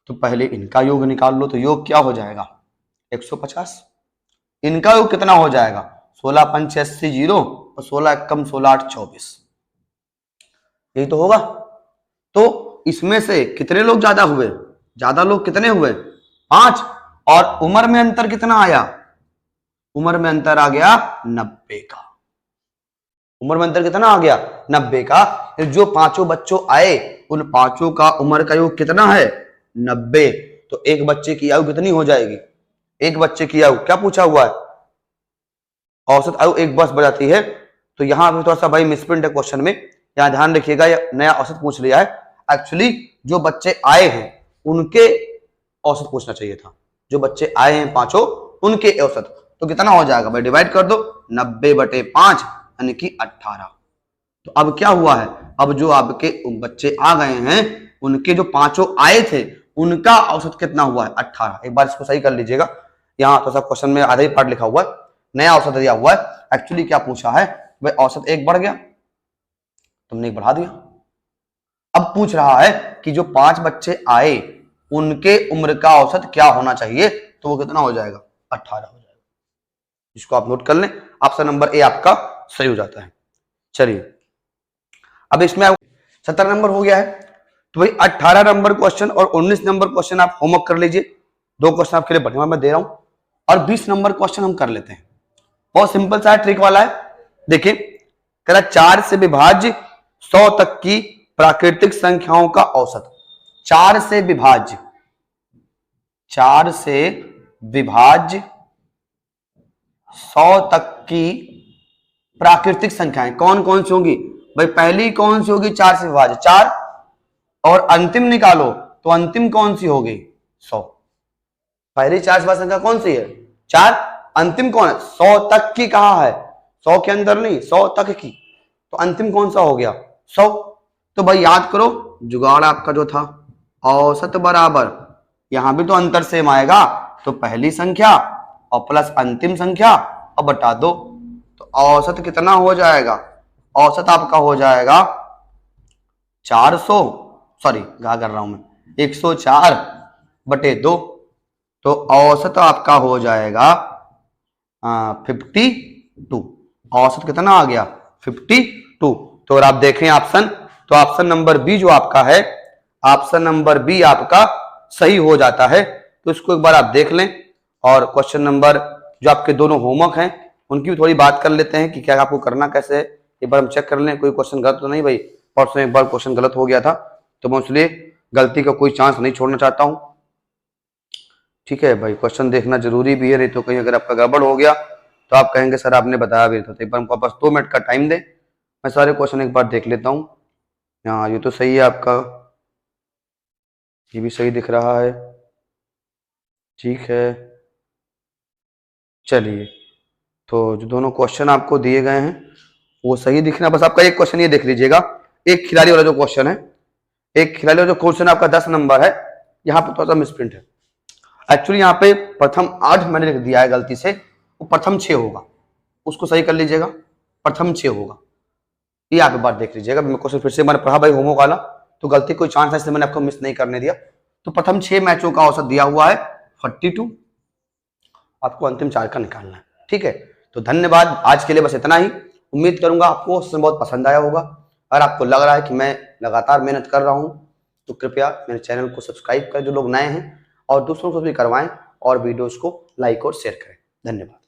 तो पहले इनका योग निकाल लो, तो योग क्या हो जाएगा 150। इनका योग कितना हो जाएगा 16 5 80 0 और 16 कम 16 8 24, यही तो होगा। तो इसमें से कितने लोग ज्यादा हुए, ज्यादा लोग कितने हुए 5, और उम्र में अंतर कितना आया, उम्र में अंतर आ गया 90 का। उम्र में अंतर कितना आ गया 90 का। जो 5 बच्चों आए उन 5 का उम्र का योग कितना है 90, तो एक बच्चे की आयु कितनी हो जाएगी, एक बच्चे की आयु क्या पूछा हुआ है औसत आयु 1 वर्ष बढ़ जाती है। तो यहां पे थोड़ा सा भाई मिसप्रिंट है क्वेश्चन में, यहां ध्यान रखिएगा, नया औसत पूछ लिया है। एक्चुअली जो बच्चे आए हैं उनके औसत पूछना चाहिए था, जो बच्चे आए हैं 5 उनके औसत। तो कितना हो जाएगा भाई डिवाइड कर दो 90/5 यानी कि 18। तो अब क्या हुआ है, अब जो आपके बच्चे आ गए हैं उनके जो 5 आए थे उनका औसत कितना हुआ है 18। एक बार इसको सही कर लीजिएगा, यहाँ तो सब क्वेश्चन में आधा ही पार्ट लिखा हुआ है, नया औसत दिया हुआ है। एक्चुअली क्या पूछा है भाई औसत 1 बढ़ गया, तुमने 1 बढ़ा दिया। अब पूछ रहा है कि जो 5 बच्चे आए उनके उम्र का औसत क्या होना चाहिए, तो वो कितना हो जाएगा 18 हो जाएगा। इसको आप नोट कर लें, ऑप्शन नंबर ए आपका सही हो जाता है। चलिए अब इसमें 17 नंबर हो गया है, तो भाई 18 नंबर क्वेश्चन और 19 नंबर क्वेश्चन आप होमवर्क कर लीजिए। 2 क्वेश्चन आपके लिए बढ़िया मैं दे रहा हूं, और 20 नंबर क्वेश्चन हम कर लेते हैं। बहुत सिंपल सा है, ट्रिक वाला है। देखिए कह रहा 4 से विभाज्य 100 तक की प्राकृतिक संख्याओं का औसत। 4 से विभाज्य 100 तक की प्राकृतिक संख्याएं कौन कौन सी होंगी भाई, पहली कौन सी होगी 4 से विभाज्य 4, और अंतिम निकालो तो अंतिम कौन सी होगी 100। पहली 4 से विभाज्य संख्या कौन सी है 4, अंतिम कौन है 100 तक की, कहा है 100 के अंदर नहीं 100 तक की, तो अंतिम कौन सा हो गया 100। तो भाई याद करो जुगाड़ आपका जो था औसत बराबर, यहां भी तो अंतर सेम आएगा, तो पहली संख्या और प्लस अंतिम संख्या और बटा 2, तो औसत कितना हो जाएगा औसत आपका हो जाएगा 400, सॉरी क्या कर रहा हूं मैं, 104/2, तो औसत आपका हो जाएगा 52। औसत कितना आ गया? 52। तो अगर आप देखें ऑप्शन, तो ऑप्शन नंबर बी जो आपका है, ऑप्शन नंबर बी आपका सही हो जाता है। तो इसको एक बार आप देख लें, और क्वेश्चन नंबर जो आपके दोनों होमवर्क हैं उनकी भी थोड़ी बात कर लेते हैं कि क्या आपको करना कैसे है। एक बार हम चेक कर लें कोई क्वेश्चन गलत तो नहीं भाई। परसों एक बार क्वेश्चन गलत हो गया था, तो मैं इसलिए गलती का कोई चांस नहीं छोड़ना चाहता हूं। ठीक है भाई, क्वेश्चन देखना जरूरी भी है, नहीं तो कहीं अगर आपका गड़बड़ हो गया तो आप कहेंगे सर आपने बताया भी था। तो एक बार हमको बस 2 मिनट का टाइम दें, मैं सारे क्वेश्चन एक बार देख लेता हूँ। हाँ ये तो सही है आपका, ये भी सही दिख रहा है। ठीक है, चलिए, तो जो दोनों क्वेश्चन आपको दिए गए हैं वो सही दिखना, बस आपका एक क्वेश्चन ये देख लीजिएगा। एक खिलाड़ी वाला जो क्वेश्चन है, एक खिलाड़ी वाला जो क्वेश्चन आपका 10 नंबर है, यहाँ पे थोड़ा सा मिसप्रिंट है। एक्चुअली यहाँ पे प्रथम 8 मैंने लिख दिया है गलती से, वो प्रथम 6 होगा, उसको सही कर लीजिएगा, प्रथम 6 होगा। ये आप एक बार देख लीजिएगा। मैं क्वेश्चन फिर से मैंने पढ़ा भाई होमवर्क वाला, तो गलती कोई चांस है इसलिए मैंने आपको मिस नहीं करने दिया। तो प्रथम 6 मैचों का औसत दिया हुआ है 42, आपको अंतिम 4 का निकालना है। ठीक है, तो धन्यवाद, आज के लिए बस इतना ही। उम्मीद करूंगा आपको सेशन बहुत पसंद आया होगा। अगर आपको लग रहा है कि मैं लगातार मेहनत कर रहा हूं, तो कृपया मेरे चैनल को सब्सक्राइब करें जो लोग नए हैं, और दूसरों को भी करवाएं, और वीडियोस को लाइक और शेयर करें। धन्यवाद।